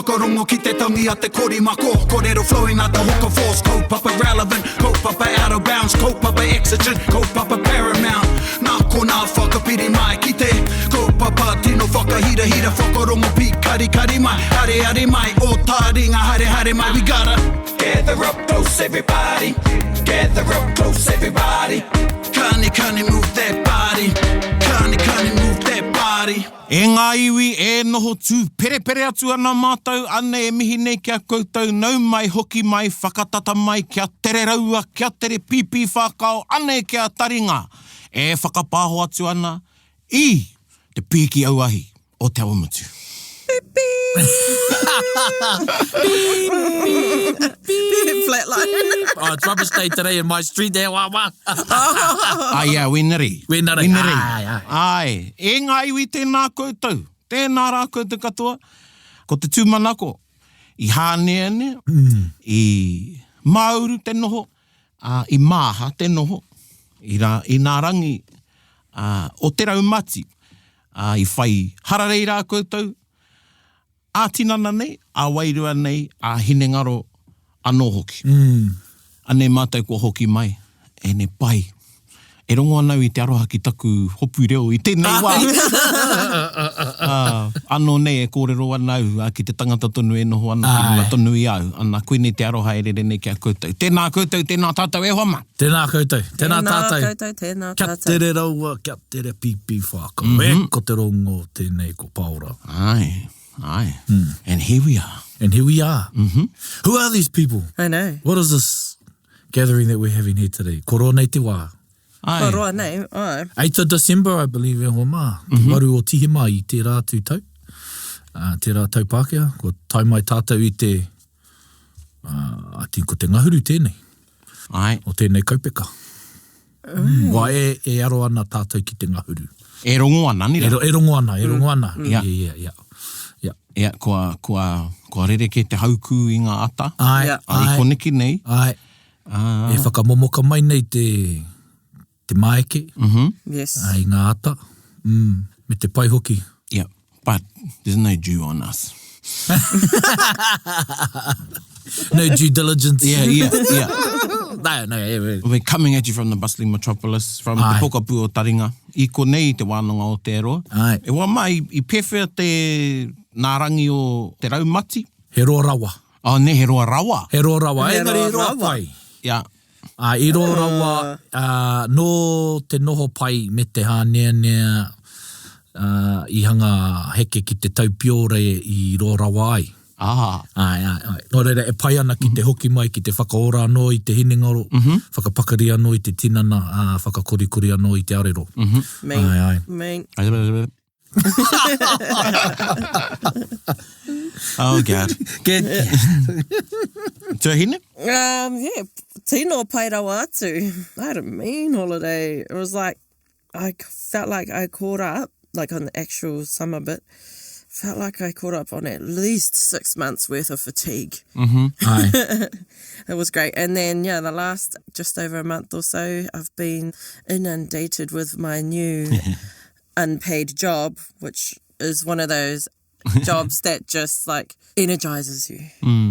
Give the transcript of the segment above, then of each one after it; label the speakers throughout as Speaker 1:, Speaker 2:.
Speaker 1: whakarongo ki te tangi a te korimako. Kōrero flowing out the hook of force. Kaupapa relevant, kaupapa out of bounds, kaupapa exigent, kaupapa paramount. Nā ko nā whakapiri mai ki te kaupapa tino whakahira whakarongo pi kari mai. Hare mai, o tā ringa hare mai. We gotta gather up close everybody. Gather up close everybody. Kani move that body. Kani move that body.
Speaker 2: E ngā iwi e noho tū pere atu ana mātou, ana e mihi nei kia koutou, nau mai, hoki mai, whakatata mai, kia tere raua, kia tere pipi whakao, ana e kia taringa. E whakapāho atu ana I te pīki auahi o te awamutu.
Speaker 3: Flatline.
Speaker 4: Oh, it's rubbish day today in my street there, wah.
Speaker 2: Ai, wineri. Ai, e ngā iwi tēnā koutou. Tēnā rā koutou katoa. Ko te tūmanako. I hānea ne. I mauru te noho. I māha te noho. I nā rangi. O te raumati. I whai hararei rā koutou. A tinana nei, a wairua nei, a hinengaro anō hoki. Ane mātai kua hoki mai, e ne pai. E rongo anau I te aroha ki taku hopu reo I tēnei wā. Anō nei e kōrero anau ki te tangata tonu e noho ana ki mua tonu I au. Ana koe nei te aroha e rere nei kia koutou. Tēnā koutou, tēnā tātou e homa.
Speaker 4: Tēnā koutou, tēnā tātou.
Speaker 3: Tēnā
Speaker 4: Kia
Speaker 3: tātou.
Speaker 4: tere raua, kia tere pipi whākau. E ko te rongo tēnei ko Paora.
Speaker 2: Ai. And here we are.
Speaker 4: Who are these people?
Speaker 3: I know.
Speaker 4: What is this gathering that we're having here today? Koro nei te wā.
Speaker 3: Ko roa nei, ai.
Speaker 4: 8th of December, I believe, e hoa mā. Te waru o Tihima I te rātu tau. Te rātau Pākehā. Ko tai mai tātou I te... I think ko te ngahuru tēnei.
Speaker 2: Ai.
Speaker 4: O tēnei kaupeka. Wā e aro ana tātou ki te ngahuru.
Speaker 2: E rongo ana, ni rā.
Speaker 4: E rongo ana.
Speaker 2: Yeah. Ia, kua rere ke te hauku I ngā ata.
Speaker 4: Ai.
Speaker 2: I koneki nei.
Speaker 4: Ai. E whakamomoka mai nei te maeke.
Speaker 3: Yes.
Speaker 4: Ai ngā ata. Me te pai hoki.
Speaker 2: Yeah, but there's no due on us.
Speaker 4: No due diligence.
Speaker 2: Yeah.
Speaker 4: No.
Speaker 2: We're coming at you from the bustling metropolis, from te pokapū o Taringa. I konei te wānanga o te aroa.
Speaker 4: Ai.
Speaker 2: E wā mai, I pewhia te nārangi o te raumati.
Speaker 4: He roa rawa.
Speaker 2: Oh, ne, he roa rawa.
Speaker 4: He roa rawa.
Speaker 3: He
Speaker 4: Engari,
Speaker 3: roa
Speaker 4: he roa
Speaker 3: rawa.
Speaker 4: pai.
Speaker 2: Yeah.
Speaker 4: I roa rawa, no te noho pai me te hānea I hanga heke ki te taupiore I roa rawa ai. Ai. Nō reira, e pai ana ki te hoki mai, ki te whakaora anō I te hinengaro, whakapakari anō I te tinana, whakakorikori anō I te arero.
Speaker 3: Mean.
Speaker 2: Oh, God. Tuhine?
Speaker 3: Yeah, tino pai rawa atu. I had a mean holiday. It was like, I felt like I caught up, like on the actual summer bit, felt like I caught up on at least 6 months worth of fatigue.
Speaker 4: Ai.
Speaker 3: It was great. And then, the last just over a month or so, I've been inundated with my new unpaid job, which is one of those jobs that just like energizes you.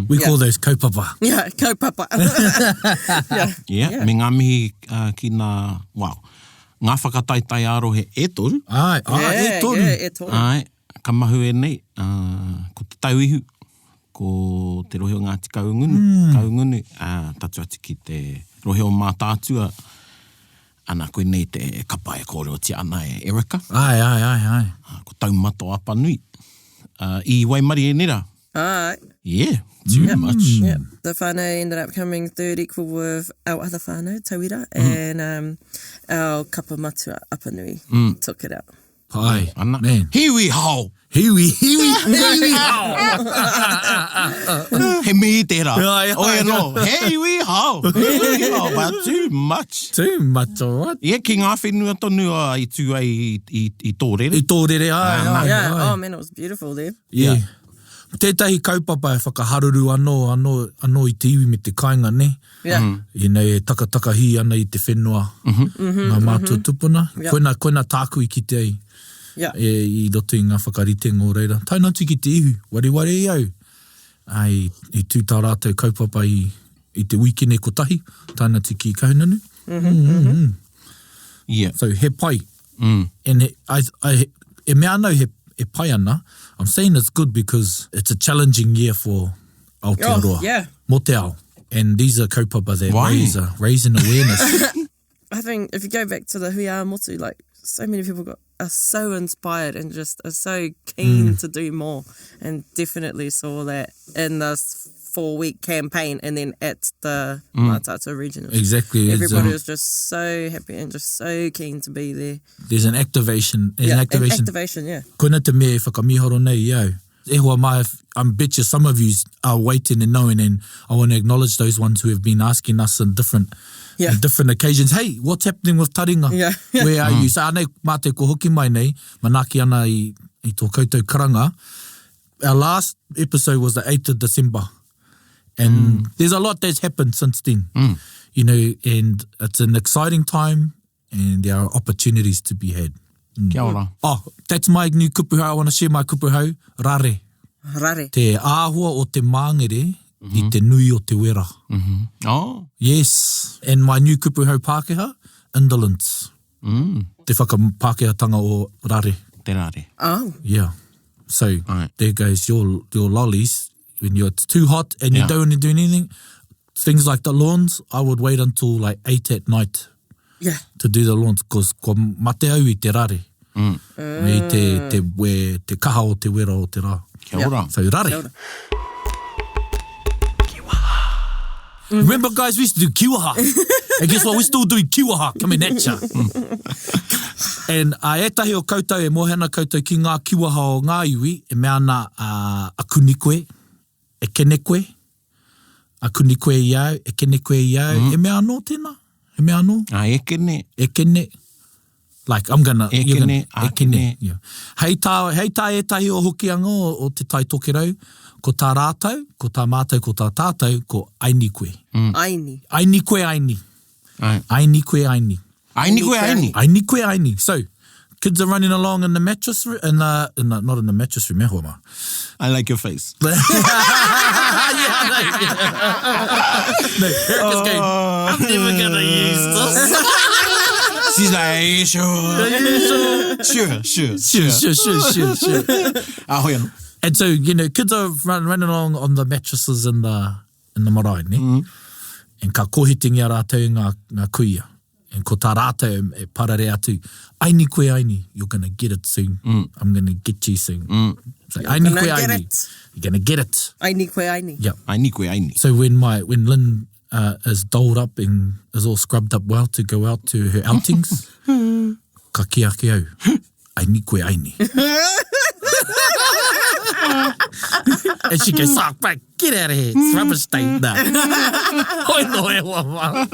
Speaker 4: We call those kaupapa.
Speaker 3: Yeah, kaupapa.
Speaker 2: Yeah. Me ngā mihi ki ngā, ngā whakataitai aro he e toru.
Speaker 4: Ai, e toru.
Speaker 3: Yeah, e toru.
Speaker 2: Ai, ka mahu e nei, ko te tauihu, ko te rohe o Ngāti Kaungunu, tatu atu ki te rohe o Mātātua, ana koe nei te kapai e kore o te ana e Erika.
Speaker 4: Ai.
Speaker 2: Ko taumato apa nui. I Waimari e nera.
Speaker 3: Ai.
Speaker 2: Yeah, too much.
Speaker 3: Yeah. The whānau ended up coming third equal with our other whānau, Tauira, and our kapa matua Apanui took it out.
Speaker 4: Ai,
Speaker 2: Ana.
Speaker 4: man.
Speaker 2: Hiwi hao!
Speaker 4: Hiwi hao!
Speaker 2: He mihi tērā.
Speaker 4: Ai,
Speaker 2: Oe no, hiwi hao! But too much.
Speaker 4: Too much, alright.
Speaker 2: Ia ki ngā whenua tonu I tū ai I tōrere.
Speaker 4: I tōrere, ai.
Speaker 3: Yeah, oh man, it was beautiful there.
Speaker 4: Yeah. Tētahi kaupapa e whakaharuru anō I te iwi me te kāinga, ne?
Speaker 3: Yeah.
Speaker 4: I nei taka hi ana I te whenua. Ngā mātua tupuna. Koina tākui ki te ai.
Speaker 3: Yeah.
Speaker 4: I roto I ngā whakaritengo reira. Tainatu ki te ihu. Ware I au. Ai, I tūtā rātou kaupapa I te wikine kotahi, tāna te ki kahunanu.
Speaker 2: Yeah.
Speaker 4: So he pai. And e mea anau he pai ana. I'm saying it's good because it's a challenging year for Aotearoa.
Speaker 3: Yeah.
Speaker 4: Mo te ao. And these are kaupapa that raising awareness.
Speaker 3: I think if you go back to the Hui A Motu, like, so many people are so inspired and just are so keen to do more, and definitely saw that in this 4-week campaign and then at the Mātātua Regional.
Speaker 4: Exactly.
Speaker 3: Everybody was just so happy and just so keen to be there.
Speaker 4: There's an activation.
Speaker 3: An activation, yeah.
Speaker 4: Koina te mea whakamihoro nei iau. E hoa mai, I bet you some of you are waiting and knowing, and I want to acknowledge those ones who have been asking us on different occasions. Hey, what's happening with taringa?
Speaker 3: Yeah.
Speaker 4: Where are you? So anei, mā te ko hoki mai nei, manaki ana I tō koutou karanga. Our last episode was the 8th of December. And there's a lot that's happened since then. You know, and it's an exciting time, and there are opportunities to be had.
Speaker 2: Kia ora.
Speaker 4: Oh, that's my new kupuhau. I want to share my kupuhau. Rare.
Speaker 3: Rare.
Speaker 4: Te āhua o te māngere I te nui o te wera.
Speaker 2: Oh.
Speaker 4: Yes. And my new kupuhau Pākehā, indolence. Te whakapākehatanga o rare.
Speaker 2: Te rare.
Speaker 3: Oh.
Speaker 4: Yeah. So there goes your lollies. When you're too hot and you don't want to do anything, things like the lawns, I would wait until like 8 at night to do the lawns, because ko mate au I te rare. I te kaha o te wera o te rā.
Speaker 2: Kia ora.
Speaker 4: So rare.
Speaker 3: Kia ora.
Speaker 4: Remember, guys, we used to do kiwaha. And guess what? We're still doing kiwaha coming at ya. And e tahi o koutou, e mohena koutou ki ngā kiwaha o ngā iwi, e mea ana akuni koe, e kene koe, akuni koe iau, e kene koe iau, e mea anō tēnā? E mea anō?
Speaker 2: E kene.
Speaker 4: E kene. Like, I'm gonna...
Speaker 2: E kene, a kene.
Speaker 4: Yeah. Hei tā e tahi o hokianga o te tai tokerau, ko tā rātou, ko tā mātou, ko tā tātou, ko aini koe.
Speaker 3: Aini.
Speaker 4: Aini koe aini. Aini koe aini.
Speaker 2: Aini koe aini.
Speaker 4: Aini koe aini. So, kids are running along in the mattress room, not in the mattress room, homa.
Speaker 2: I like your face.
Speaker 4: No, Erica's going, I'm never gonna use this.
Speaker 2: She's like, sure. Ahoy anō.
Speaker 4: And so, you know, kids are running along on the mattresses in the marae, ne? And ka kohitingi a rātou ngā kuia. And ko tā rātou e parare atu. Aini koe aini, you're going to get it soon. I'm going to get you soon. So, aini koe aini. You're going to get it.
Speaker 3: Aini koe aini.
Speaker 4: Yep.
Speaker 2: Aini koe aini.
Speaker 4: So when Lynn is dolled up and is all scrubbed up well to go out to her outings, ka kia ke au. Aini koe aini. And she goes, "Sock back, get out of here. It's rubber stain." Hoi no e wama.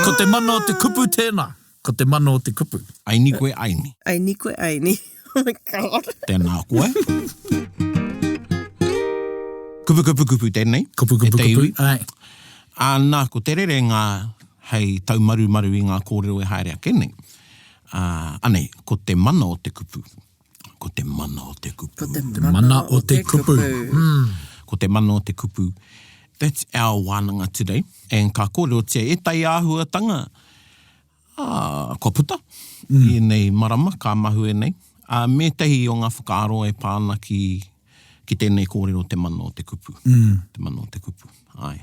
Speaker 4: Ko te mana o te kupu tēnā. Ko te mana o te kupu.
Speaker 2: Aini koe aini.
Speaker 3: Aini koe aini. Oh my God.
Speaker 2: Tēnā koe. Kupu tēnei.
Speaker 4: Kupu. Ai.
Speaker 2: Nā, ko te rere ngā hei tau maru I ngā kōrero e haere a kenei. Anei, ko te mana o te kupu. Ko te mana o te kupu.
Speaker 3: Ko te
Speaker 4: mana o te kupu.
Speaker 2: Ko te mana o te kupu. That's our wānanga today. And ka kōrero tia e tai āhuatanga. Ko puta. I nei marama, ka mahu e nei. Me tehi o ngā whakaaro e pāna ki tēnei kōrero te mana o te kupu. Te mana o te kupu. Ai.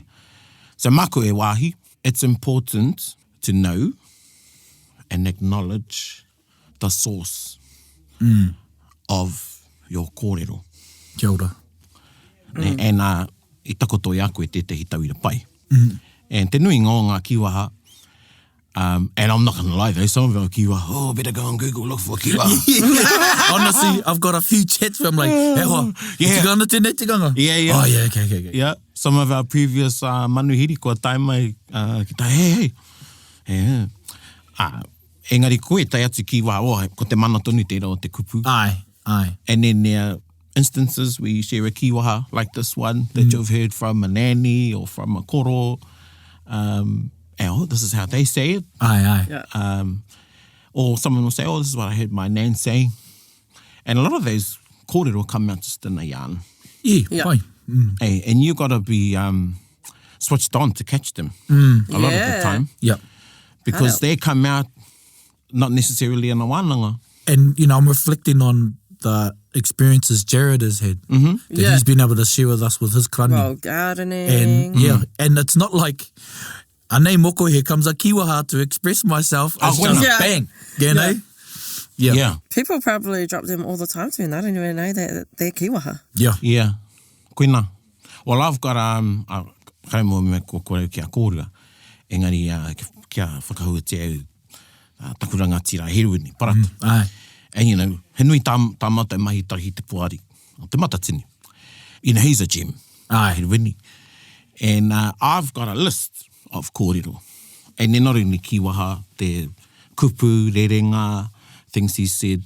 Speaker 2: So mako e wāhi. It's important to know and acknowledge the source of your kōrero.
Speaker 4: Kia ora.
Speaker 2: And I takoto i aku e tētahi tauira pai. And te nui ngā o ngā kiwaha, and I'm not going to lie though, some of our kiwaha, better go on Google, look for kiwaha.
Speaker 4: Honestly, I've got a few chats where I'm like, hey, te gana tēnei te ganga?
Speaker 2: Yeah.
Speaker 4: Oh, yeah, okay.
Speaker 2: Yeah, some of our previous manuhiri kua tai mai, ki tai, hey. Yeah. Engari koe tai atu kiwaha, ko te mana tonu tērā o te kupu.
Speaker 4: Ai.
Speaker 2: And then there are instances where you share a kiwaha like this one that you've heard from a nanny or from a koro. This is how they say it.
Speaker 4: Ai.
Speaker 3: Yeah.
Speaker 2: Or someone will say, this is what I heard my nan say. And a lot of those kōrero come out just in a yarn.
Speaker 4: Yeah, pai.
Speaker 2: Hey, and you got to be switched on to catch them a lot of the time.
Speaker 4: Yep.
Speaker 2: Because they come out not necessarily in a wānanga.
Speaker 4: And, you know, I'm reflecting on the experiences Jared has had. That he's been able to share with us with his krani.
Speaker 3: Well, gardening.
Speaker 4: And, and it's not like, anei moko, here comes a kiwaha to express myself. It's just bang, you know?
Speaker 2: Yeah.
Speaker 3: People probably drop them all the time to me, and I don't even know that they're kiwaha.
Speaker 2: Yeah. Koina. Well, I've got kai mo me ko kore kia kōrua. Engari kia whakahua te au takuranga tira heruini, parata.
Speaker 4: Aye.
Speaker 2: And, you know, he nui tā mata mahi tahi te puari. Te mata tini. You know, he's a gem.
Speaker 4: Aye.
Speaker 2: Heruini. And I've got a list of kōrero. And they're not only kiwaha, they're kupu, rerenga, things he said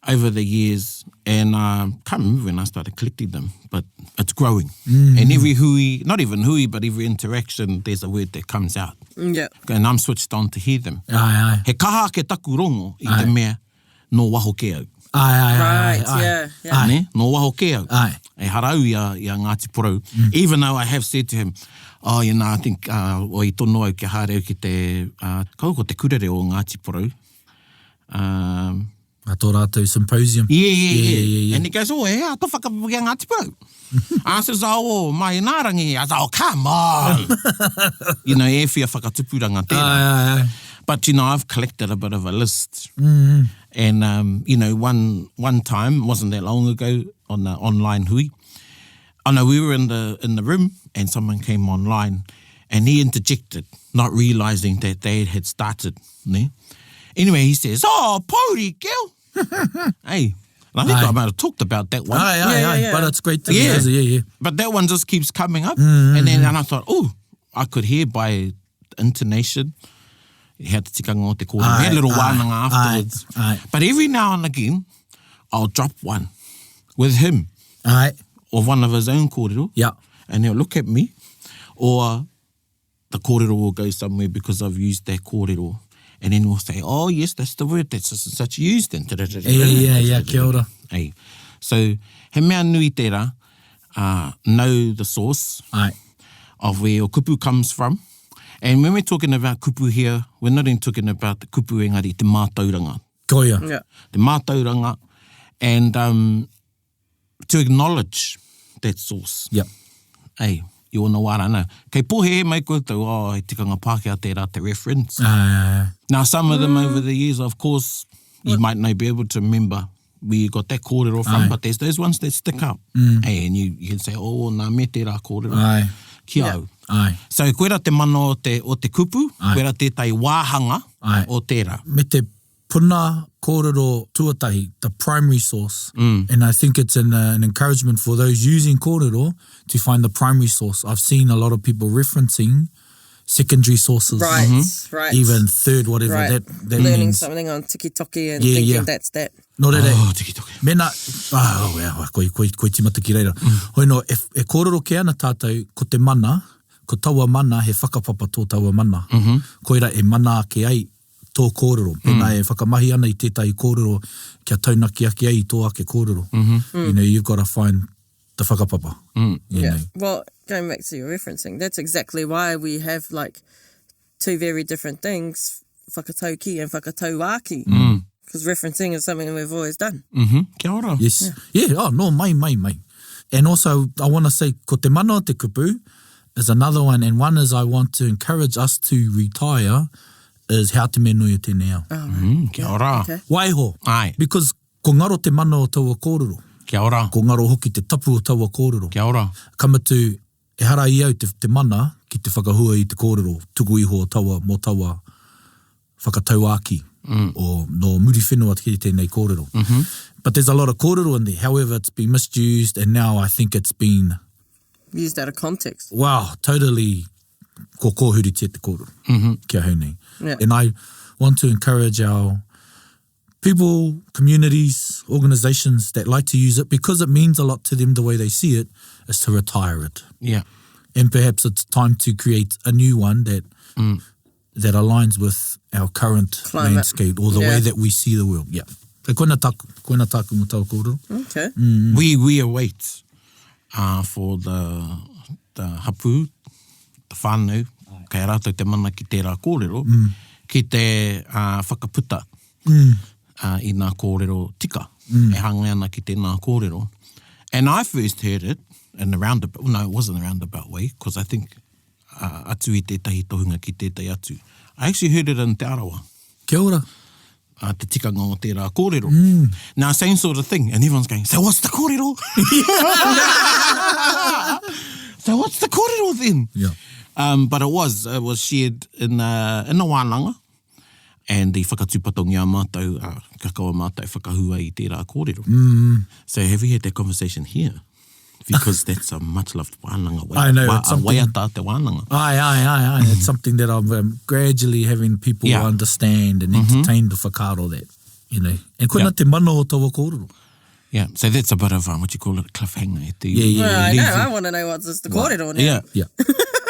Speaker 2: over the years. And I can't remember when I started collecting them, but it's growing. And every hui, not even hui, but every interaction, there's a word that comes out.
Speaker 3: Yeah.
Speaker 2: And I'm switched on to hear them.
Speaker 4: Aye.
Speaker 2: He kaha ke taku rongo I te mea no waho ke au.
Speaker 4: Aye.
Speaker 3: Yeah.
Speaker 2: Ne? No waho ke au.
Speaker 4: Aye.
Speaker 2: E harau ia Ngāti Porou. Even though I have said to him, you know, I think o I tono au ke hāreu ki te, kau ko te kurere o Ngāti Porou.
Speaker 4: A tō rātou symposium.
Speaker 2: Yeah. And he goes, oh, yeah, I thought whakapuki a Ngāti Porou. I says, mai nārangi. I said, come on. You know, e whia whakatupuranga tēnā.
Speaker 4: Aye.
Speaker 2: But, you know, I've collected a bit of a list. And, you know, one time, wasn't that long ago, on the online hui. I know we were in the room and someone came online and he interjected, not realising that they had started. Ne? Anyway, he says, Pōri, girl. Hey, and I think I might have talked about that one.
Speaker 4: Aye. But it's great to hear.
Speaker 2: But that one just keeps coming up. And then I thought, I could hear by intonation. He had te tikanga o te kōrero. He had a little wānanga afterwards.
Speaker 4: Aye.
Speaker 2: But every now and again, I'll drop one with him.
Speaker 4: Aye.
Speaker 2: Or one of his own kōrero.
Speaker 4: Yeah.
Speaker 2: And he'll look at me. Or the kōrero will go somewhere because I've used that kōrero. And then we'll say, yes, that's the word that's such used. And
Speaker 4: Yeah, kia ora.
Speaker 2: Hey. So, he mea nui tērā, know the source of where your kupu comes from. And when we're talking about kupu here, we're not even talking about the kupu engari, te mātauranga.
Speaker 4: Koia.
Speaker 3: Yeah.
Speaker 2: The mātauranga. And to acknowledge that source.
Speaker 4: Yep.
Speaker 2: Hey, you all know what I know. Kei pohe e mai koutou, he tikanga Pākehā tērā te reference.
Speaker 4: Aye.
Speaker 2: Now, some of them over the years, of course, you might not be able to remember where you got that kōrero from, but there's those ones that stick out. Hey, and you can say, nā me tērā kōrero.
Speaker 4: Aye.
Speaker 2: Kia au.
Speaker 4: Aye.
Speaker 2: So, koera te mana o te kupu, koera tētai wāhanga o tērā.
Speaker 4: Me te puna kōrero tuatahi, the primary source. And I think it's an encouragement for those using kōrero to find the primary source. I've seen a lot of people referencing secondary sources.
Speaker 3: Right.
Speaker 4: Even third, whatever that
Speaker 3: Learning
Speaker 4: means.
Speaker 3: something on TikToki and thinking that's that.
Speaker 4: No re re.
Speaker 2: TikToki.
Speaker 4: Mena, koe timata ki reira. Hoi no, e kōrero ke ana tātou, ko te mana, ko taua mana, he whakapapa tō taua mana. Koera e mana ke ai tō kōrero. Pena e whakamahi ana I tētai kōrero kia taunaki ake ai tō ake kōrero. You know, you've got to find the whakapapa. You know.
Speaker 3: Well, going back to your referencing, that's exactly why we have like two very different things, whakatauki and whakatauaki. Because referencing is something we've always done.
Speaker 2: Kia ora.
Speaker 4: Yes. Yeah. Mai. And also, I want to say, ko te mana o te kupu is another one. And one is I want to encourage us to retire is how te menui o tēnei au.
Speaker 2: Kia ora.
Speaker 3: Okay.
Speaker 4: Waiho.
Speaker 2: Ai.
Speaker 4: Because ko ngaro te mana o taua kōrero.
Speaker 2: Kia ora.
Speaker 4: Ko ngaro hoki te tapu o taua kōrero.
Speaker 2: Kia ora.
Speaker 4: Kamatu, e hara I au te mana ki te whakahua I te kōrero. Tuku iho o taua, mō taua whakatauaki. Or no muri whenua ki tēnei kōrero. But there's a lot of kōrero in there. However, it's been misused and now I think it's been
Speaker 3: Used out of context.
Speaker 4: wow, totally ko kōhuri te kōrero. Kia haunei.
Speaker 3: Yeah.
Speaker 4: And I want to encourage our people, communities, organisations that like to use it because it means a lot to them the way they see it, is to retire it.
Speaker 2: Yeah.
Speaker 4: And perhaps it's time to create a new one that that aligns with our current
Speaker 3: Climate.
Speaker 4: landscape or the way that we see the world. Yeah. Koina taku mo tau kōrero.
Speaker 3: Okay.
Speaker 2: We await for the hapu, the whānau, kei rātou te mana ki tērā kōrero, ki te whakaputa i nā kōrero tika, e hanga ana ki tēnā kōrero. And I first heard it in a roundabout, no, it wasn't a roundabout way, because I think atu i tētahi tohunga ki tētai atu. I actually heard it in Te Arawa.
Speaker 4: Kia ora.
Speaker 2: Te tikanga o tērā kōrero. Now, same sort of thing, and everyone's going, so what's the kōrero? So what's the kōrero then?
Speaker 4: Yeah.
Speaker 2: But it was shared in a wānanga, and the whakatupatongi a mātou, kakawa mātou whakahua i tērā kōrero. So have we had that conversation here? Because that's a much-loved wānanga.
Speaker 4: I know, it's something...
Speaker 2: Waiata te wānanga.
Speaker 4: Aye. It's something that I'm gradually having people understand and entertain the whakaaro that, you know. And koina te mana o taua kōrero.
Speaker 2: Yeah, so that's a bit of, what you call it, cliffhanger.
Speaker 3: I know, I want to know what's the kōrero now.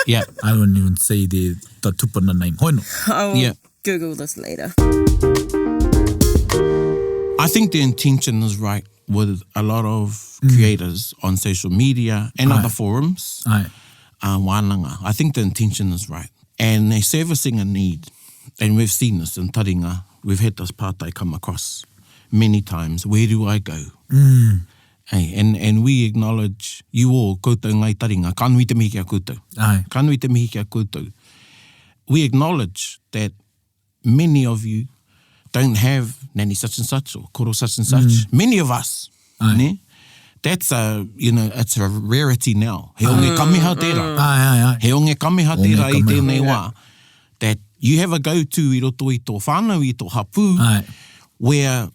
Speaker 2: Yeah.
Speaker 4: I wouldn't even say the tupuna name. Hoino.
Speaker 3: I'll Google this later.
Speaker 2: I think the intention is right with a lot of creators on social media and other forums. Wānanga. I think the intention is right. And they're servicing a need. And we've seen this in Taringa. We've had this pātai come across many times. Where do I go? Hey, and we acknowledge you all, koutou ngai Taringa, ka nui te mihi kia koutou. Ka nui te mihi kia koutou. We acknowledge that many of you don't have nani such and such or koro such and such. Many of us, ne? That's it's a rarity now. He onge kamiha tērā. He onge kamiha tērā i tēnei wā. That you have a go-to i roto i tō whānau, i tō hapu, where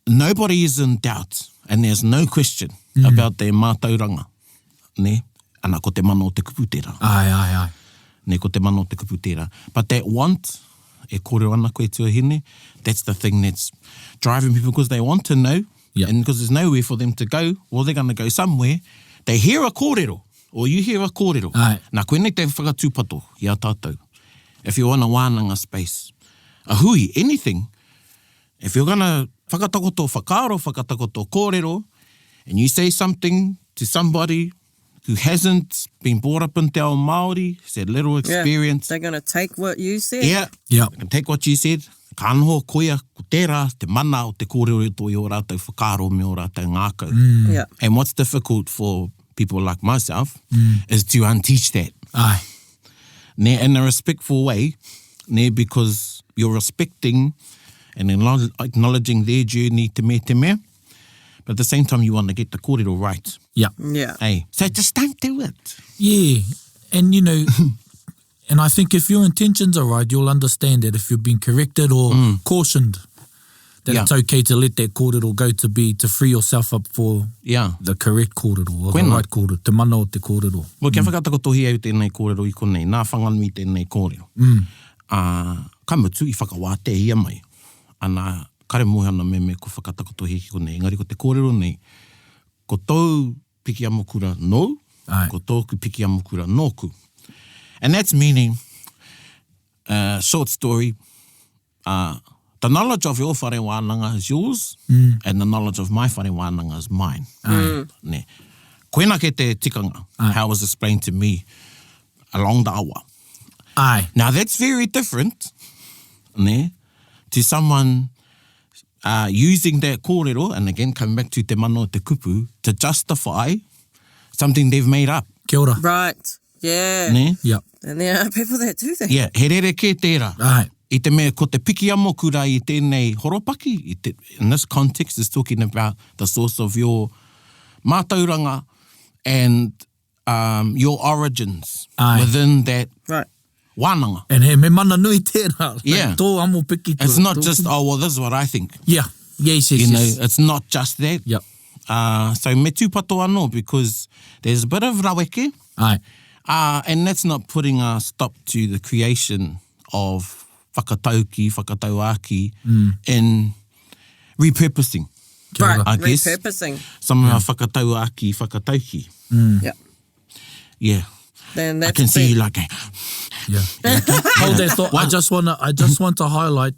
Speaker 2: nobody is in doubt and there's no question about their mātauranga. Ne? Ana ko te mana o te kupu tērā. Ne, ko te mana o te kupu tērā. But that want, e kōrero ana koe tuahine, that's the thing that's driving people because they want to know. And because there's nowhere for them to go, well, they're going to go somewhere. They hear a kōrero, or you hear a kōrero. Nā koenei te whakatūpato, ia tātou. If you're in a wānanga space, a hui, anything, if you're going to whakatakoto whakaaro, whakatakoto kōrero, and you say something to somebody who hasn't been brought up in te ao Māori, who's had little experience.
Speaker 3: They're going to take what you said.
Speaker 2: They can take what you said. Ka anoho koia, ko tērā, te mana o te kōrero to i o rātou whakaaro me o rātou ngākau. And what's difficult for people like myself is to unteach that. Ne, in a respectful way, ne, because you're respecting and acknowledging their journey te mea, but at the same time you want to get the kōrero right. Hey, so just don't do it.
Speaker 4: And you know, and I think if your intentions are right, you'll understand that if you've been corrected or cautioned, that it's okay to let that kōrero go to free yourself up for the correct kōrero or the right kōrero, te mana o te kōrero.
Speaker 2: Well, kia whakatakotohi au tēnei kōrero i konei, nā whanganui tēnei kōrero. Ka mutu i whakawāte ia mai. Ana kare mohana me ko whakatakotohi ki konei. Engari ko te kōrero nei, ko tau piki amokura no, ko tōku piki amokura nōku. And that's meaning, short story, the knowledge of your whare wānanga is yours, and the knowledge of my whare wānanga is mine. Ne. Koina ke te tikanga, how it was explained to me along the awa. Now that's very different, ne, to someone using that kōrero, and again coming back to te mana o te kupu, to justify something they've made up.
Speaker 4: Kia ora.
Speaker 3: Right.
Speaker 2: Ne?
Speaker 3: And there are people that do that.
Speaker 2: He rere ke tērā. I te mea, ko te piki amokura i tēnei horopaki, in this context is talking about the source of your mātauranga and your origins within that wānanga.
Speaker 4: And he me mana nui tērā. Tō amo piki.
Speaker 2: It's not just, this is what I think.
Speaker 4: Yes.
Speaker 2: It's not just that. So me tūpato anō, because there's a bit of raweke. And that's not putting a stop to the creation of whakatauaki in repurposing. I guess.
Speaker 3: Repurposing.
Speaker 2: Some of our whakatauaki.
Speaker 3: Then
Speaker 2: I can see you like
Speaker 4: Hold that thought. I just want to highlight.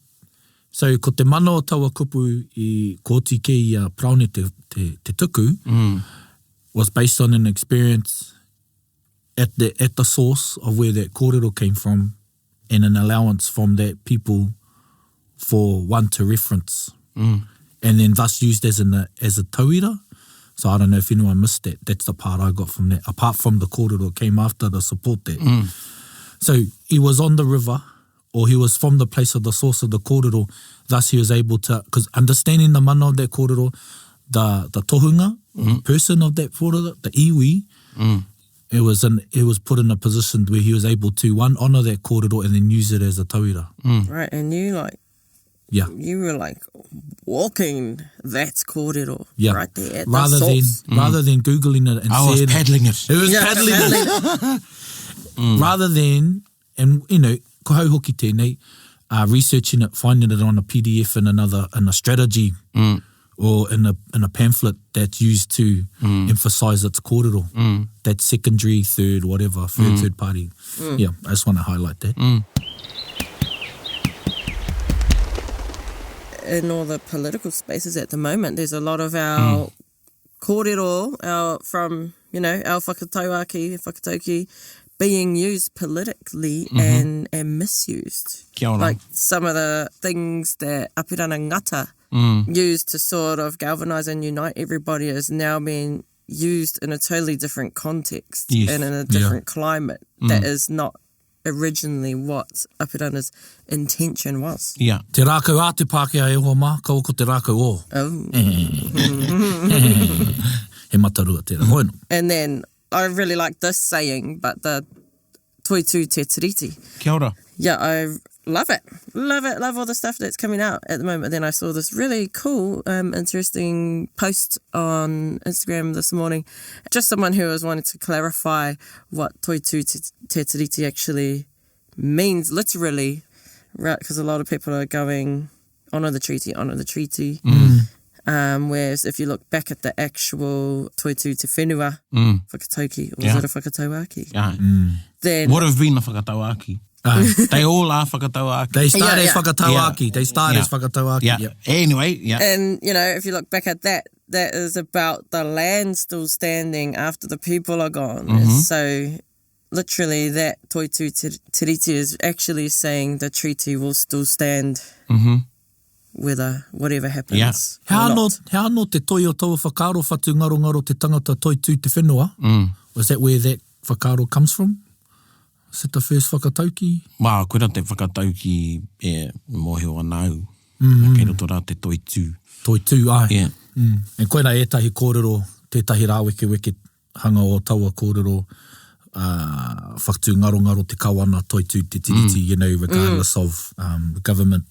Speaker 4: So, ko te mana o taua kupu i kōti ke i a praone te tuku, was based on an experience at the source of where that kōrero came from, and an allowance from that people for one to reference, and then thus used as a tauira. So I don't know if anyone missed that. That's the part I got from that. Apart from the kōrero came after to support that. So he was on the river, or he was from the place of the source of the kōrero. Thus he was able to, because understanding the mana of that kōrero, the tohunga, the person of that kōrero, the iwi, it was put in a position where he was able to, one, honour that kōrero and then use it as a tauira.
Speaker 3: Right, and you were like walking that kōrero right there at
Speaker 4: rather
Speaker 3: the source.
Speaker 4: Rather than Googling it and
Speaker 2: I was paddling it.
Speaker 4: It was paddling it. Rather than, and you know, ko hau hoki tēnei, researching it, finding it on a PDF in a strategy or in a pamphlet that's used to emphasise its kōrero. That secondary, third, whatever, third party. Yeah, I just want to highlight that.
Speaker 3: In all the political spaces at the moment, there's a lot of our kōrero, from, you know, our whakatauaki, being used politically and misused.
Speaker 2: Kia ora.
Speaker 3: Like some of the things that Apirana Ngata used to sort of galvanise and unite everybody is now being used in a totally different context and in a different climate that is not originally what Apirana's intention was.
Speaker 2: Yeah.
Speaker 4: Te rākau a te Pākehā e hoa mā, ka oko te rākau o. He matarua tērā. Hoino.
Speaker 3: And then I really like this saying, but the Toitū Te Tiriti.
Speaker 2: Kia ora.
Speaker 3: Yeah, I love it. Love all the stuff that's coming out at the moment. Then I saw this really cool, interesting post on Instagram this morning. Just someone who was wanting to clarify what Toitū Te Tiriti actually means literally, right? Because a lot of people are going, honour the treaty. Whereas if you look back at the actual Toitū Te Whenua, whakatauki, or was it a whakatauaki? Then
Speaker 2: would have been a whakatauaki. They all are whakatauaki.
Speaker 4: They start as whakatauaki. They start as whakatauaki.
Speaker 2: Yeah.
Speaker 4: Yep.
Speaker 2: Anyway,
Speaker 3: And, you know, if you look back at that, that is about the land still standing after the people are gone. So, literally, that Toitū Te Tiriti is actually saying the treaty will still stand whether whatever happens.
Speaker 2: Yeah.
Speaker 4: Hea no te toi o taua whakaaro whatu ngaro te tangata Toitū Te Whenua? Was that where that whakaaro comes from? Is it the first whakatauki?
Speaker 2: Wā, koera te whakatauki e mōhio anau. Kei roto rā te Toitū.
Speaker 4: Toitū, ai.
Speaker 2: Yeah.
Speaker 4: And koina ētahi kōrero, tētahi rāweke hanga o taua kōrero, whakatū ngaro te kawana Toitū Te Tiriti, you know, regardless of the government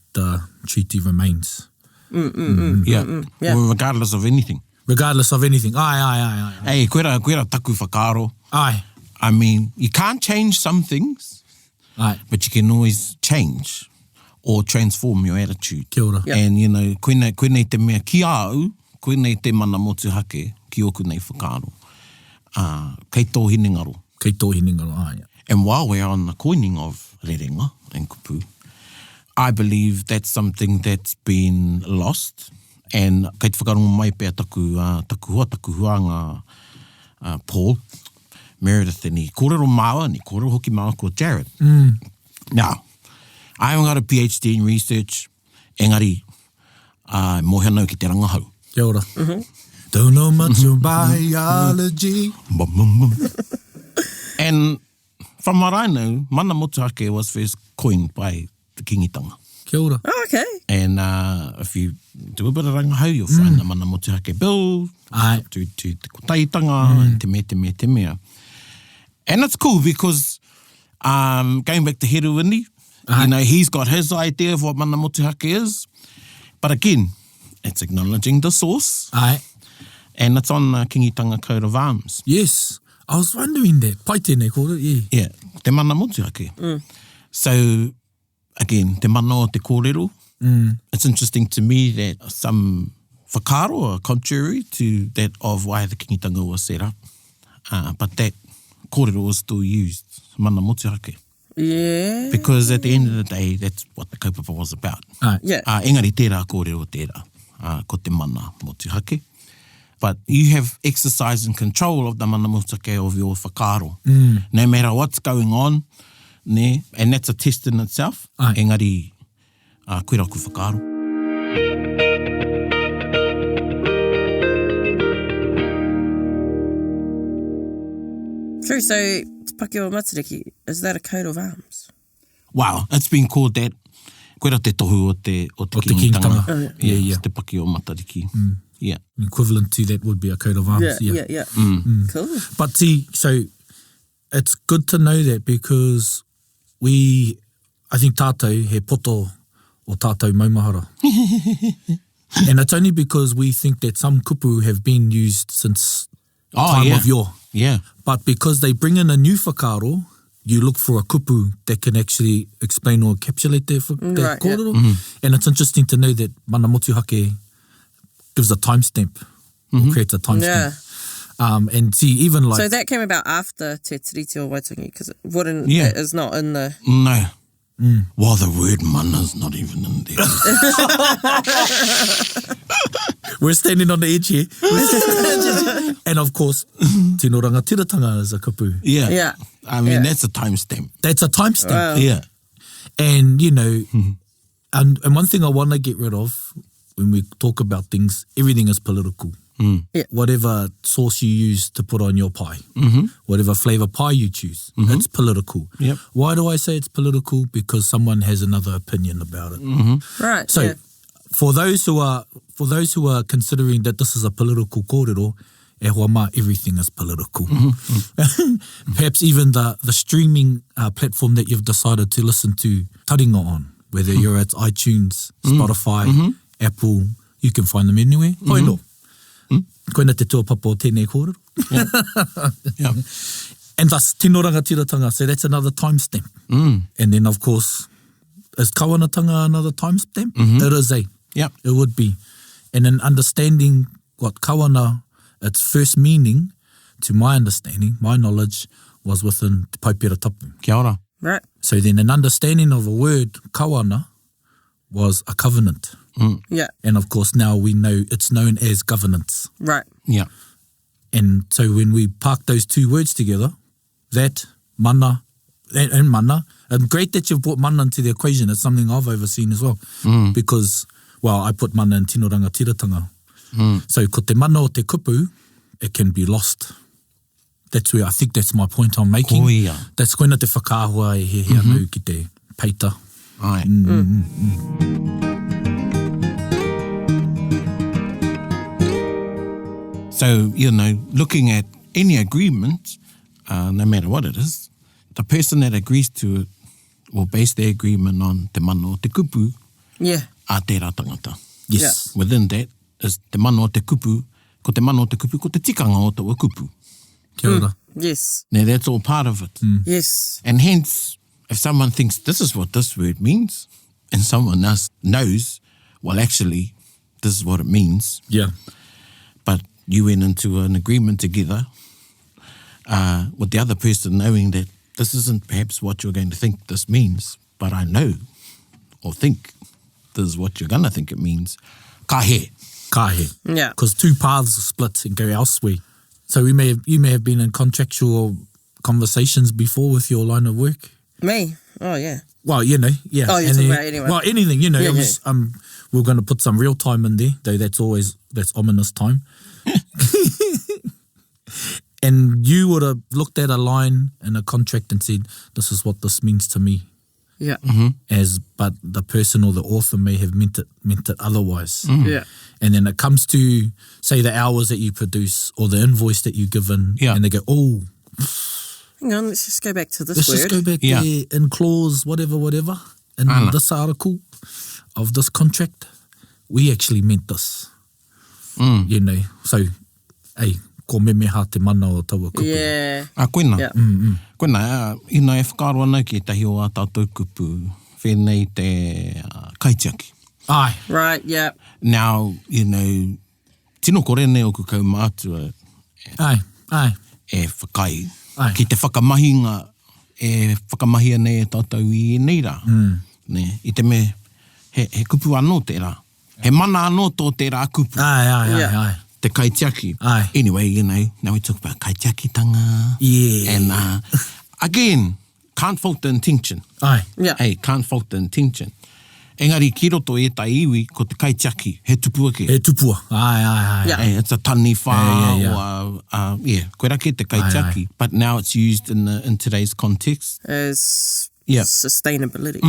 Speaker 4: treaty remains.
Speaker 2: Yeah. Or regardless of anything.
Speaker 4: Regardless of anything. Ai.
Speaker 2: Hey, koera taku whakaaro.
Speaker 4: Ai.
Speaker 2: I mean, you can't change some things, but you can always change or transform your attitude.
Speaker 4: Kia ora.
Speaker 3: Yep.
Speaker 2: And, you know, koenei te mea ki au, koenei te mana motu hake, ki oku nei whakaaro. Kei tō hinengaro.
Speaker 4: Kei tō hinengaro, ai.
Speaker 2: And while we're on the coining of rerenga and kupu, I believe that's something that's been lost. And kei te whakarongo mai pēr taku huanga Paul, Meredith, ni kōrero māua, ni kōrero hoki māua ko Jared. Now, I haven't got a PhD in research, engari, mohe anau ki te rangahau.
Speaker 4: Kia ora. Don't know much of biology.
Speaker 2: And from what I know, mana motuhake was first coined by the kingitanga.
Speaker 4: Kia ora.
Speaker 3: Oh, okay.
Speaker 2: And if you do a bit of rangahau, you'll find the mana motuhake bill, to te kotaitanga, and te mea. And it's cool because going back to Heruwini, you know, he's got his idea of what mana motuhake is. But again, it's acknowledging the source.
Speaker 4: Ai.
Speaker 2: And it's on Kingitanga coat of arms.
Speaker 4: Yes. I was wondering that. Pai tēnei kōrero,
Speaker 2: Yeah, te mana motuhake. So, again, te mana o te kōrero. It's interesting to me that some whakaaro are contrary to that of why the kingitanga was set up. But that kōrero was still used, mana motuhake.
Speaker 3: Yeah.
Speaker 2: Because at the end of the day, that's what the kaupapa was about.
Speaker 3: Yeah.
Speaker 2: Engari tērā kōrero tērā, ko te mana motuhake. but you have exercise and control of the mana mutake of your whakaaro. No matter what's going on, ne, and that's a test in itself.
Speaker 4: Ai.
Speaker 2: Engari, koe raku whakaaro.
Speaker 3: True, so Te Paki o Matariki, is that a coat of arms?
Speaker 2: Wow, it's been called that. Koe ra te tohu o te kingitanga.
Speaker 3: Oh,
Speaker 4: yeah.
Speaker 2: Te Paki o Matariki. Yeah.
Speaker 4: Equivalent to that would be a coat of arms.
Speaker 3: Yeah. Cool.
Speaker 4: But see, so it's good to know that because I think tātou he poto o tātou maumahara. And it's only because we think that some kupu have been used since time of yore.
Speaker 2: Yeah.
Speaker 4: But because they bring in a new whakaaro, you look for a kupu that can actually explain or encapsulate that
Speaker 3: Right,
Speaker 4: kōrero. And it's interesting to know that mana motuhake gives a timestamp, or creates a timestamp. And see, even like...
Speaker 3: So that came about after Te Tiriti o Waitangi, because it wouldn't,
Speaker 2: Yeah.
Speaker 3: it is not in the...
Speaker 2: No. Well, the word mana's not even in there.
Speaker 4: We're standing on the edge here. And of course, Tino Rangatiratanga is a kupu.
Speaker 2: Yeah.
Speaker 3: Yeah.
Speaker 2: I mean,
Speaker 3: Yeah.
Speaker 2: that's a timestamp.
Speaker 4: That's a timestamp.
Speaker 3: Wow.
Speaker 2: Yeah.
Speaker 4: And, you know, and one thing I want to get rid of when we talk about things, everything is political.
Speaker 3: Yeah.
Speaker 4: Whatever sauce you use to put on your pie, whatever flavour pie you choose, it's political.
Speaker 2: Yep.
Speaker 4: Why do I say it's political? Because someone has another opinion about it.
Speaker 3: Right,
Speaker 4: So
Speaker 3: yeah.
Speaker 4: for those who are considering that this is a political kōrero, e hoa mā, everything is political. Perhaps even the streaming platform that you've decided to listen to taringa on, whether you're at iTunes, Spotify, Apple, you can find them anywhere. Koino. Koina te tuapapa o tēnei kōrero.
Speaker 2: Yeah.
Speaker 4: And thus, tino rangatiratanga, so that's another timestamp. And then, of course, is kawanatanga another timestamp? It is
Speaker 2: Yep.
Speaker 4: It would be. And in understanding what kawana, its first meaning, to my understanding, my knowledge, was within Te Paipera Tapu.
Speaker 2: Kia ora.
Speaker 3: Right.
Speaker 4: So then an understanding of a word, kawana, was a covenant.
Speaker 3: Yeah.
Speaker 4: And of course now we know it's known as governance.
Speaker 3: Right.
Speaker 2: Yeah.
Speaker 4: And so when we park those two words together, that, mana, and mana, and great that you've brought mana into the equation. It's something I've overseen as well. Because, well, I put mana in tino rangatiratanga. So ko te mana o te kupu, it can be lost. That's where I think that's my point I'm making.
Speaker 2: Koia.
Speaker 4: That's koina te whakaahua e he anau ki te peita.
Speaker 2: Ai. So, you know, looking at any agreement, no matter what it is, the person that agrees to it will base their agreement on te mana o te kupu
Speaker 3: Yeah.
Speaker 2: a tērā tangata.
Speaker 4: Yes.
Speaker 2: Within that is te mana o te kupu, ko te mana o te kupu, ko te tikanga o te kupu.
Speaker 4: Kia ora.
Speaker 3: Yes.
Speaker 2: Now, that's all part of it.
Speaker 3: Yes.
Speaker 2: And hence, if someone thinks this is what this word means, and someone else knows, well, actually, this is what it means,
Speaker 4: Yeah.
Speaker 2: but you went into an agreement together with the other person knowing that this isn't perhaps what you're going to think this means, but I know or think this is what you're going to think it means. Ka he.
Speaker 4: Ka he.
Speaker 3: Yeah.
Speaker 4: Because two paths split and go elsewhere. So you may have been in contractual conversations before with your line of work.
Speaker 3: Me? Oh, yeah.
Speaker 4: Well, you know, yeah.
Speaker 3: Oh, you're
Speaker 4: And
Speaker 3: talking
Speaker 4: then-
Speaker 3: about anyway.
Speaker 4: Well, anything, you know.
Speaker 3: Yeah,
Speaker 4: it was, we're going to put some real time in there, though that's ominous time. And you would have looked at a line in a contract and said, this is what this means to me.
Speaker 3: Yeah.
Speaker 4: But the person or the author may have meant it otherwise.
Speaker 3: Yeah.
Speaker 4: And then it comes to, say, the hours that you produce or the invoice that you give in,
Speaker 2: Yeah.
Speaker 4: and they go, oh,
Speaker 3: Hang on, let's just go back to this
Speaker 4: let's
Speaker 3: word.
Speaker 4: just go back
Speaker 2: Yeah.
Speaker 4: there in clause whatever, in
Speaker 2: Ana.
Speaker 4: this article of this contract, we actually meant this. You know, so, hey, ko memeha te mana o taua kupu.
Speaker 3: Yeah.
Speaker 2: Koina.
Speaker 3: Yeah.
Speaker 2: Koina, ina e whakaroa nau ki tahi o a tātou kupu, whenei te kaitiaki.
Speaker 4: Ai,
Speaker 3: Right, yeah.
Speaker 2: Now, you know, tino korene o kukau mātua
Speaker 4: ai,
Speaker 2: e whakai.
Speaker 4: Ai.
Speaker 2: Ki te whakamahinga e whakamahia nei e tātou i nei rā. Ne, i te me, he kupu anō tērā. He mana anō tō tērā kupu.
Speaker 4: ai,
Speaker 3: Yeah.
Speaker 2: te kaitiaki.
Speaker 4: Aye.
Speaker 2: Anyway, you know, now we talk about kaitiakitanga.
Speaker 4: Yeah.
Speaker 2: And again, can't fault the intention.
Speaker 4: Ai.
Speaker 3: Yeah.
Speaker 2: Hey, can't fault the intention. Engari, ki roto e tai iwi, ko te kaitiaki, he tupua ke.
Speaker 4: E tupua. Ai.
Speaker 3: Yeah.
Speaker 2: Hey, it's a tani whā,
Speaker 4: Yeah.
Speaker 2: koe rake te kaitiaki.
Speaker 4: Aye.
Speaker 2: But now it's used in today's context.
Speaker 3: As
Speaker 2: Yeah.
Speaker 3: sustainability.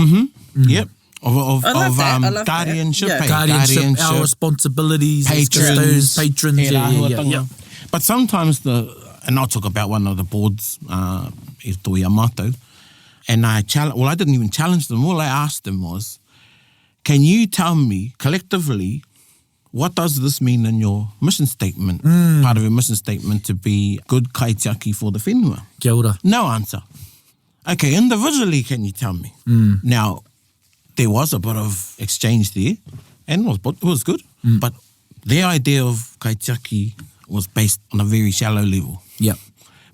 Speaker 2: Yep. Of
Speaker 3: I love that.
Speaker 2: guardianship.
Speaker 3: Yeah.
Speaker 2: Hey,
Speaker 4: Guardianship, our responsibilities, as custodians, patrons.
Speaker 2: He rā
Speaker 4: Yeah.
Speaker 2: huatanga. But sometimes and I'll talk about one of the boards, is Toi Amato, and I didn't even challenge them. All I asked them was, can you tell me collectively, what does this mean in your mission statement? Part of your mission statement to be good kaitiaki for the whenua.
Speaker 4: Kia ora.
Speaker 2: No answer. Okay, individually, can you tell me? Now, there was a bit of exchange there, and it was good. But their idea of kaitiaki was based on a very shallow level
Speaker 4: Yeah.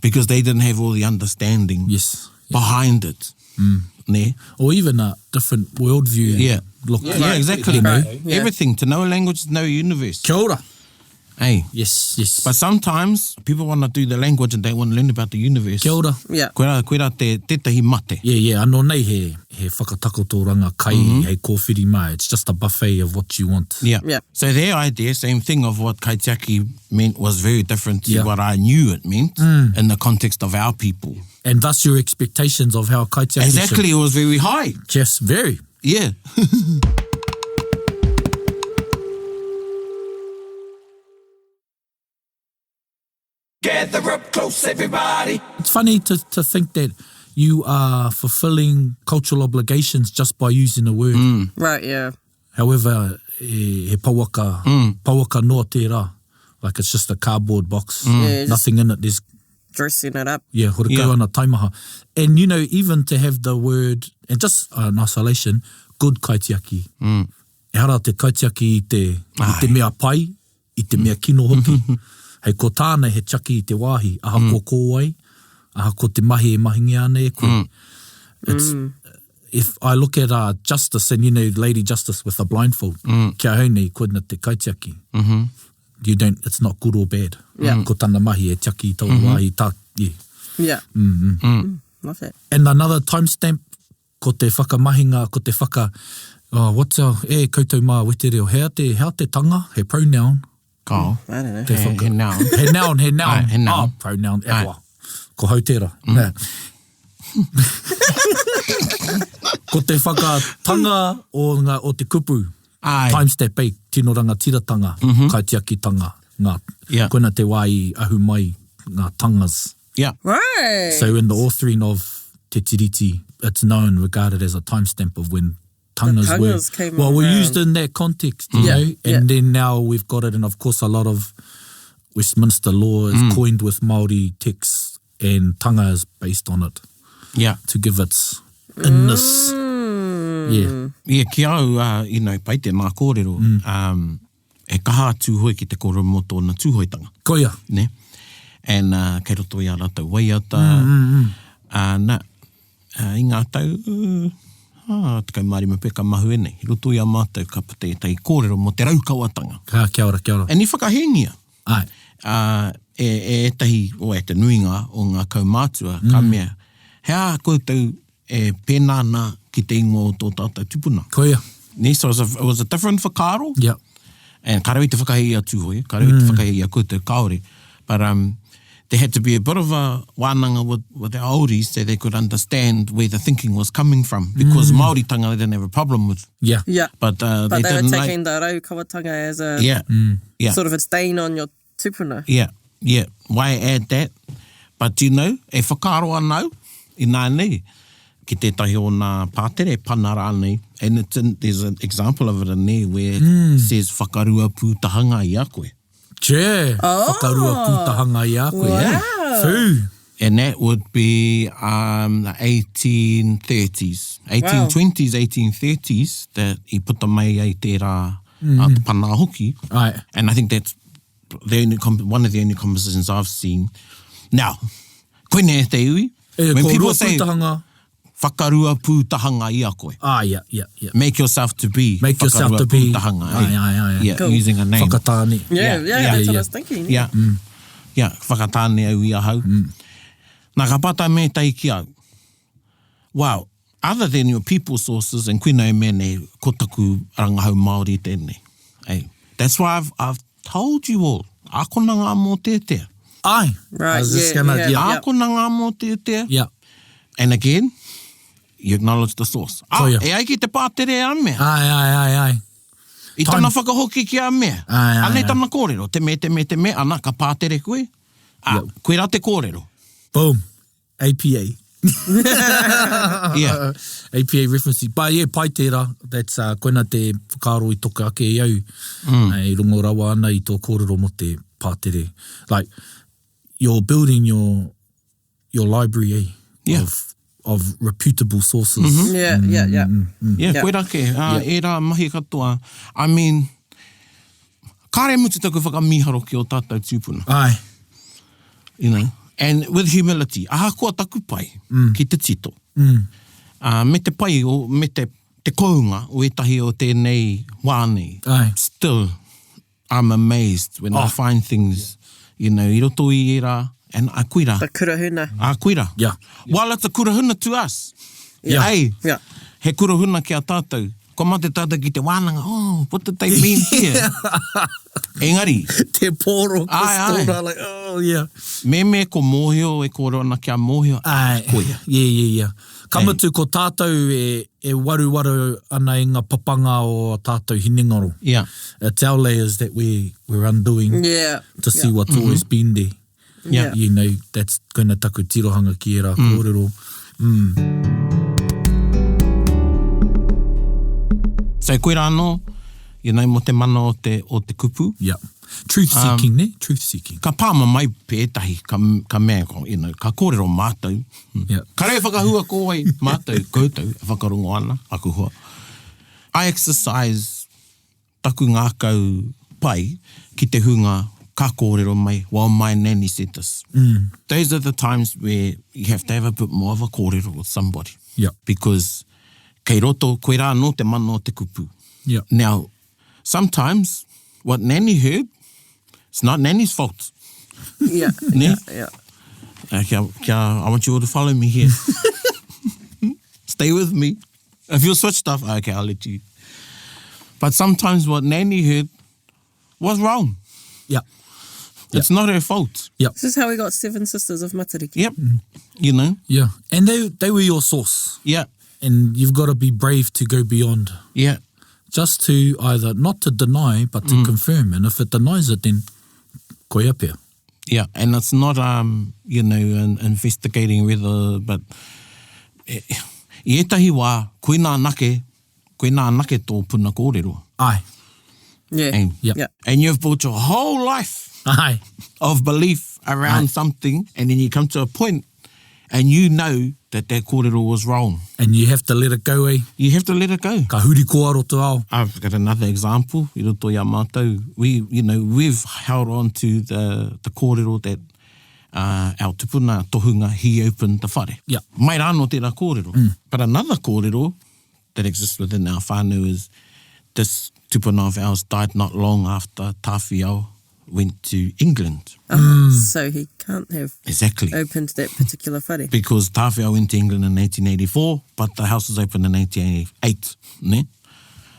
Speaker 2: because they didn't have all the understanding
Speaker 4: Yes.
Speaker 2: behind it. Ne?
Speaker 4: Or even a different worldview.
Speaker 2: Yeah.
Speaker 4: Look.
Speaker 2: Yeah, exactly.
Speaker 4: You know.
Speaker 3: Yeah.
Speaker 2: Everything. To know a language, to know a universe.
Speaker 4: Kia ora.
Speaker 2: Hey.
Speaker 4: Yes.
Speaker 2: But sometimes people want to do the language and they want to learn about the universe.
Speaker 4: Kia ora.
Speaker 3: Yeah.
Speaker 2: Koe rā tētahi mate.
Speaker 4: Yeah. Anō nei he whakatakotoranga kai, hei kōwhiri mai. It's just a buffet of what you want.
Speaker 2: Yeah.
Speaker 3: Yeah.
Speaker 2: So their idea, same thing of what kaitiaki meant was very different to
Speaker 4: Yeah.
Speaker 2: what I knew it meant in the context of our people.
Speaker 4: And thus your expectations of how kaitiaki
Speaker 2: Exactly, it was very high.
Speaker 4: should... Yes, very.
Speaker 2: Yeah. Gather up close, everybody.
Speaker 4: It's funny to think that you are fulfilling cultural obligations just by using a word.
Speaker 3: Right, yeah.
Speaker 4: However, he pauaka noa tērā. Like it's just a cardboard box.
Speaker 3: Yeah, just-
Speaker 4: Nothing in it. There's
Speaker 3: Dressing it up.
Speaker 4: horikau
Speaker 2: Yeah.
Speaker 4: ana taimaha. And you know, even to have the word, and just in isolation, good kaitiaki. E hara te kaitiaki i te mea pai, i te mea kino hoki. Hei ko tāna he chaki i te wāhi, aha ko kōwai, aha ko te mahi e mahingi ane e koe. It's, if I look at justice, and you know, Lady Justice with a blindfold, kia haunei, koe na te kaitiaki. You don't, it's not good or bad.
Speaker 3: Yeah.
Speaker 4: Ko tāna mahi e chaki i tau wāhi, yeah.
Speaker 3: Yeah. Love it.
Speaker 4: And another timestamp, ko te whakamahinga, ko te what's our, koutou mā wete reo, hea te tanga, he pronoun.
Speaker 2: Ko.
Speaker 3: I don't know.
Speaker 4: Te
Speaker 2: He noun.
Speaker 4: He noun.
Speaker 2: Ai, he noun.
Speaker 4: Oh, pronoun,
Speaker 2: Ai.
Speaker 4: ewa. Ko hautera. Nē. Ko te whakatanga o te kupu.
Speaker 2: Ai.
Speaker 4: Timestamp ei, tino ranga tiratanga, kaitiakitanga,
Speaker 2: Yeah.
Speaker 4: koina te wai ahu mai, ngā tangas.
Speaker 2: Yeah.
Speaker 3: Right.
Speaker 4: So in the authoring of Te Tiriti, it's known, regarded as a timestamp of when tangas
Speaker 3: tangas came
Speaker 4: were
Speaker 3: around.
Speaker 4: used in that context, you know, and then now we've got it, and of course a lot of Westminster law is coined with Māori texts, and tanga is based on it
Speaker 2: Yeah.
Speaker 4: to give its inness. Yeah.
Speaker 2: Yeah, ki au, you know, pai te mā kōrero, e kaha atu hoi ki te kōrero mo tōna tūhoitanga.
Speaker 4: Koia.
Speaker 2: Ne? And kei roto i a rātou waiata. I ngā tau, te kai Māori mapeka mahu e nei. I roto i a mātou ka pate tei kōrero mo te raukawatanga.
Speaker 4: Kia ora.
Speaker 2: E ni whakahengia.
Speaker 4: Ai.
Speaker 2: E tahi, o e te nuinga o ngā kaumātua, ka mea. Hea koutou e pēnā nā ki te ingo o tō tātou tupuna.
Speaker 4: Koia.
Speaker 2: Ne, so it was a different whakaaro.
Speaker 4: Yeah.
Speaker 2: And karewi te whakahei a tūhoi, karewi te whakahei a koutou kaore. But there had to be a bit of a wānanga with our oldies so they could understand where the thinking was coming from. Because Māori tanga they didn't have a problem with.
Speaker 4: Yeah.
Speaker 3: Yeah.
Speaker 2: But
Speaker 3: But they were
Speaker 2: didn't
Speaker 3: taking the raukawatanga as a
Speaker 2: Yeah.
Speaker 3: sort of a stain on your tupuna.
Speaker 2: Yeah. Why add that? But you know, e whakaaro anau, I nā nei, ki tētahi o nā pātere, panara nei, and there's an example of it in there where it says whakarua pūtahanga i a koe.
Speaker 4: Che. Whakarua pūtahanga i a koe.
Speaker 3: Wow.
Speaker 4: Fu.
Speaker 2: And that would be the 1830s, 1820s, 1830s, that I puta mai ai tērā te pana hoki.
Speaker 4: Ai.
Speaker 2: And I think that's one of the only compositions I've seen. Now, koe ne te iwi, when
Speaker 4: Ko
Speaker 2: people
Speaker 4: rua
Speaker 2: say
Speaker 4: pūtahanga.
Speaker 2: whakarua pūtahanga i a koe.
Speaker 4: Yeah.
Speaker 2: Make yourself to be pūtahanga.
Speaker 4: Aye.
Speaker 2: Yeah,
Speaker 3: Cool.
Speaker 2: using a name.
Speaker 3: Yeah,
Speaker 4: Whakatāne.
Speaker 3: that's what I was thinking.
Speaker 2: Yeah. Yeah, whakatāne au i a hau. Nā ka pata me tai ki au. Wow, other than your people sources, and kuina e mene kotaku rangahau Māori tēnei. Hey, that's why I've told you all, ākona ngā mō tētea.
Speaker 4: Aye.
Speaker 3: Right,
Speaker 4: I was just
Speaker 3: yeah,
Speaker 4: gonna,
Speaker 3: yeah.
Speaker 4: yeah.
Speaker 2: Ākona ngā mō tētea.
Speaker 4: Yeah.
Speaker 2: And again, you acknowledge the source.
Speaker 4: Koia.
Speaker 2: E ai ki te pātere a mea.
Speaker 4: Aye.
Speaker 2: I
Speaker 4: Time.
Speaker 2: tana whakahoki ki a mea.
Speaker 4: Ai.
Speaker 2: Anei tana kōrero, te me, ana ka pātere koe. Koe rā te kōrero.
Speaker 4: Boom. APA.
Speaker 2: Yeah.
Speaker 4: APA references. But yeah, pai tērā, that's koina te whakaro I toka ake I au. I rongo rawa ana I tō kōrero mo te pātere. Like, you're building your library
Speaker 2: Yeah.
Speaker 4: of reputable sources.
Speaker 3: Yeah.
Speaker 2: Yeah,
Speaker 3: Yeah.
Speaker 2: koe rake. E rā mahi katoa. I mean, kāre mutu taku whakamiharo ki o tātou tūpuna.
Speaker 4: Aye.
Speaker 2: You know? And with humility, aha kua taku pai ki te tito. Me te pai, me te kounga o etahi o tēnei wānei.
Speaker 4: Aye.
Speaker 2: Still, I'm amazed when I find things, you know, I roto I e rā, and a kuira.
Speaker 3: The kurahuna.
Speaker 2: A kuira.
Speaker 4: Yeah.
Speaker 2: While it's a kurahuna to us.
Speaker 4: Yeah.
Speaker 2: Hey,
Speaker 3: Yeah.
Speaker 2: he kurahuna ki a tātou. Ko mā te tātou ki te wānanga, oh, what did they mean here? Engari,
Speaker 4: Te pōro
Speaker 2: Aye.
Speaker 4: kostora, like, oh, yeah.
Speaker 2: me ko mōhio, e kōrero ana kia mōhio.
Speaker 4: Ai,
Speaker 2: Koia.
Speaker 4: Yeah. Kamatu ko tātou e waru ana I ngā papanga o tātou hinengaro.
Speaker 2: Yeah.
Speaker 4: It's our layers that we're undoing
Speaker 3: Yeah.
Speaker 4: to see what's always been there.
Speaker 3: Yeah.
Speaker 4: You know, that's koina taku tirohanga ki e rā kōrero.
Speaker 2: So koe rāno, you know, mo te mana o te kupu.
Speaker 4: Yeah. Truth seeking, ne? Truth seeking.
Speaker 2: Ka pāma mai pētahi, ka mea ko, you know, ka kōrero mātou.
Speaker 4: Yeah.
Speaker 2: Ka rei whakahua ko ai mātou, koutou, e whakarongo ana, aku hoa. I exercise taku ngākau pai ki te hunga ka kōrero mai, while my nanny said this. Those are the times where you have to have a bit more of a kōrero with somebody.
Speaker 4: Yeah.
Speaker 2: Because kei roto, koe rā no te mana o te kupu.
Speaker 4: Yeah.
Speaker 2: Now, sometimes what Nanny heard, it's not Nanny's fault.
Speaker 3: Yeah.
Speaker 2: Ne?
Speaker 3: Yeah.
Speaker 2: I want you all to follow me here. Stay with me. If you'll switch stuff, okay, I'll let you. But sometimes what Nanny heard was wrong.
Speaker 4: Yeah.
Speaker 2: It's not her fault.
Speaker 3: This is how we got 7 Sisters of Matariki.
Speaker 2: Yep. You know?
Speaker 4: Yeah. And they were your source.
Speaker 2: Yeah.
Speaker 4: And you've got to be brave to go beyond.
Speaker 2: Yeah.
Speaker 4: Just to either, not to deny, but to confirm. And if it denies it, then koe apea.
Speaker 2: Yeah. And it's not, you know, investigating whether, but I etahi wā, koe nā nake tō puna kōrero.
Speaker 4: Aye.
Speaker 3: Yeah.
Speaker 2: And,
Speaker 3: Yeah.
Speaker 2: and you've built your whole life
Speaker 4: Aye.
Speaker 2: of belief around something, and then you come to a point and you know that kōrero was wrong.
Speaker 4: And you have to let it go, eh?
Speaker 2: You have to let it go.
Speaker 4: Ka huri koa roto ao.
Speaker 2: I've got another example. I roto i a mātou. We've held on to the kōrero that our tupuna tohunga, he opened the whare.
Speaker 4: Yeah.
Speaker 2: Mai rāno tērā kōrero. But another kōrero that exists within our whānau is this tupuna of ours died not long after Tāwhiao went to England.
Speaker 3: So he can't have
Speaker 2: Exactly.
Speaker 3: opened that particular whare.
Speaker 2: Because Tāwhiao went to England in 1884, but the house was opened in 1888. Ne?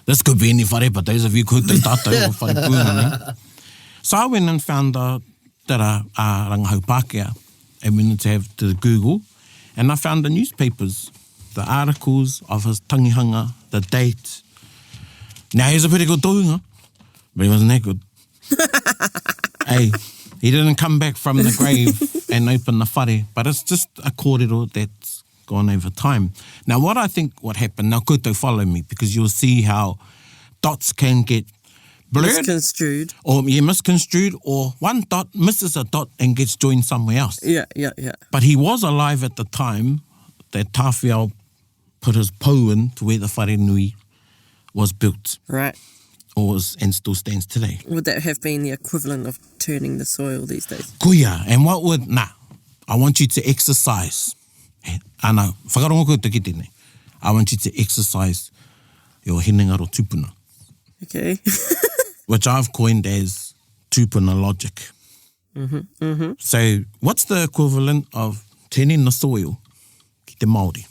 Speaker 2: This could be any whare, but those of you who te tātou o whare pūna, ne? So I went and found that a rangahau Pākehā, and went to have to Google, and I found the newspapers, the articles of his tangihanga, the date. Now, he's a pretty good tohunga, but he wasn't that good. Hey, he didn't come back from the grave and open the whare, but it's just a kōrero that's gone over time. Now, what I think what happened, now koutou follow me, because you'll see how dots can get blurred.
Speaker 3: Misconstrued.
Speaker 2: Or misconstrued, or one dot misses a dot and gets joined somewhere else.
Speaker 3: Yeah.
Speaker 2: But he was alive at the time that Tāwhiao put his pou in to where the whare nui was built,
Speaker 3: Right.
Speaker 2: or was, and still stands today.
Speaker 3: Would that have been the equivalent of turning the soil these days?
Speaker 2: Kuia, and what would, I want you to exercise Ana, whakarongo koe te ki tēnei. I want you to exercise your hinengaro tupuna.
Speaker 3: Okay.
Speaker 2: Which I've coined as tupuna logic. So, what's the equivalent of tēnei na soil ki te Māori?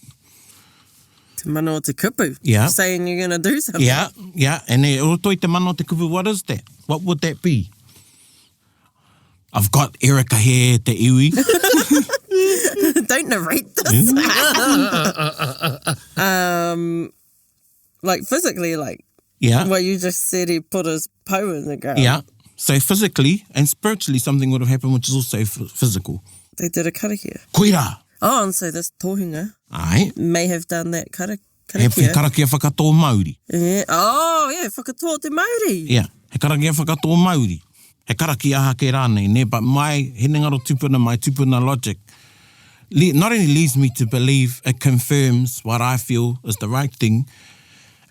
Speaker 3: Te mana o te kupu.
Speaker 2: Yeah.
Speaker 3: Saying you're going to do something.
Speaker 2: Yeah. And e roto I te mana o te kupu, what is that? What would that be? I've got Erica here, te iwi.
Speaker 3: Don't narrate this. Like physically, like
Speaker 2: Yeah.
Speaker 3: what you just said, he put his poo in the ground.
Speaker 2: Yeah. So physically and spiritually something would have happened which is also physical.
Speaker 3: They did a karakia.
Speaker 2: Koira.
Speaker 3: Oh, and so this tohinga
Speaker 2: Ai.
Speaker 3: may have done that karakia.
Speaker 2: He karakia whakatō Māori.
Speaker 3: Yeah. Oh, yeah, whakatō te Māori.
Speaker 2: Yeah. He karakia whakatō Māori. He karakia aha ke rānei, ne? But my hinengaro tupuna, my tupuna logic, not only leads me to believe, it confirms what I feel is the right thing.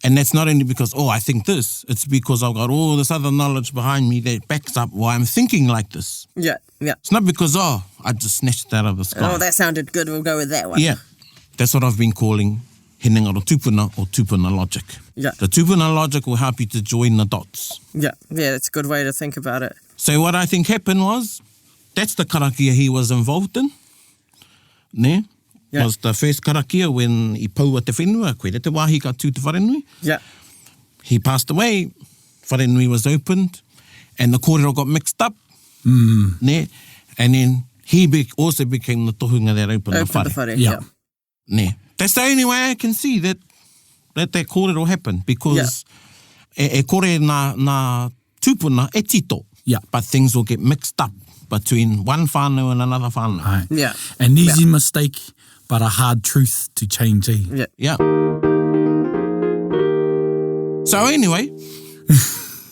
Speaker 2: And that's not only because, I think this. It's because I've got all this other knowledge behind me that backs up why I'm thinking like this.
Speaker 3: Yeah.
Speaker 2: It's not because, I just snatched it out of the sky.
Speaker 3: Oh, that sounded good. We'll go with that one.
Speaker 2: Yeah. That's what I've been calling hinengaro tupuna or tupuna logic.
Speaker 3: Yeah.
Speaker 2: The tupuna logic will help you to join the dots.
Speaker 3: Yeah, that's a good way to think about it.
Speaker 2: So what I think happened was, that's the karakia he was involved in. Ne?
Speaker 3: Yeah.
Speaker 2: Was the first karakia when I paua te whenua, koe te wāhi ka tū te wharenui.
Speaker 3: Yeah.
Speaker 2: He passed away, wharenui was opened, and the kōrero got mixed up. Ne? And then he also became the tohunga that opened the whare.
Speaker 3: The whare,
Speaker 4: Yeah.
Speaker 2: Ne? That's the only way I can see that kōrero happened, because e kore nā tūpuna e tito.
Speaker 4: Yeah.
Speaker 2: But things will get mixed up between one whānau and another whānau.
Speaker 4: Aye.
Speaker 3: Yeah.
Speaker 4: An easy mistake, but a hard truth to change, eh?
Speaker 3: Yeah.
Speaker 2: Yeah. So anyway,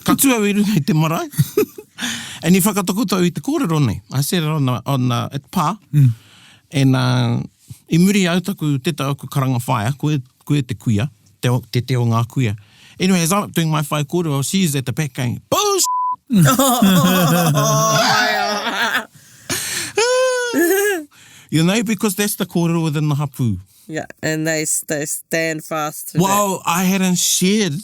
Speaker 2: ka tuawiru nei te marae. And I whakatokotau I te kōrero nei. I said it on at pā. And I muri au taku te tau aku karanga whaia, koe te kuia, te teo ngā kuia. Anyway, as I'm doing my whai kōrero, she's at the back going, bullshit! You know, because that's the kōrero within the hapu.
Speaker 3: Yeah, and they stand fast to
Speaker 2: Well, I hadn't shared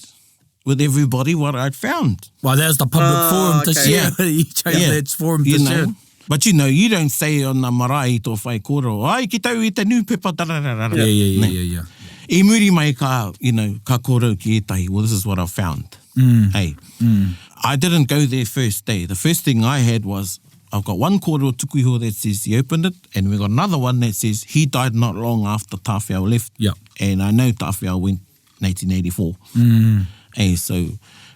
Speaker 2: with everybody what I'd found.
Speaker 4: Well, there's the public forum to
Speaker 3: okay.
Speaker 4: share. Each outlet's forum to
Speaker 2: You
Speaker 4: share.
Speaker 2: know, but you know, you don't say on the marae tō whai kōrero, ai, ki tau I te newspaper, tararara.
Speaker 4: Yeah.
Speaker 2: I muri mai ka kōrero ki etahi, well, this is what I found. Hey, I didn't go there first day. The first thing I had was, I've got one kōrero tukuiho that says he opened it, and we've got another one that says he died not long after Tawhiao left.
Speaker 4: Yeah.
Speaker 2: And I know Tawhiao went 1984. Hey, so,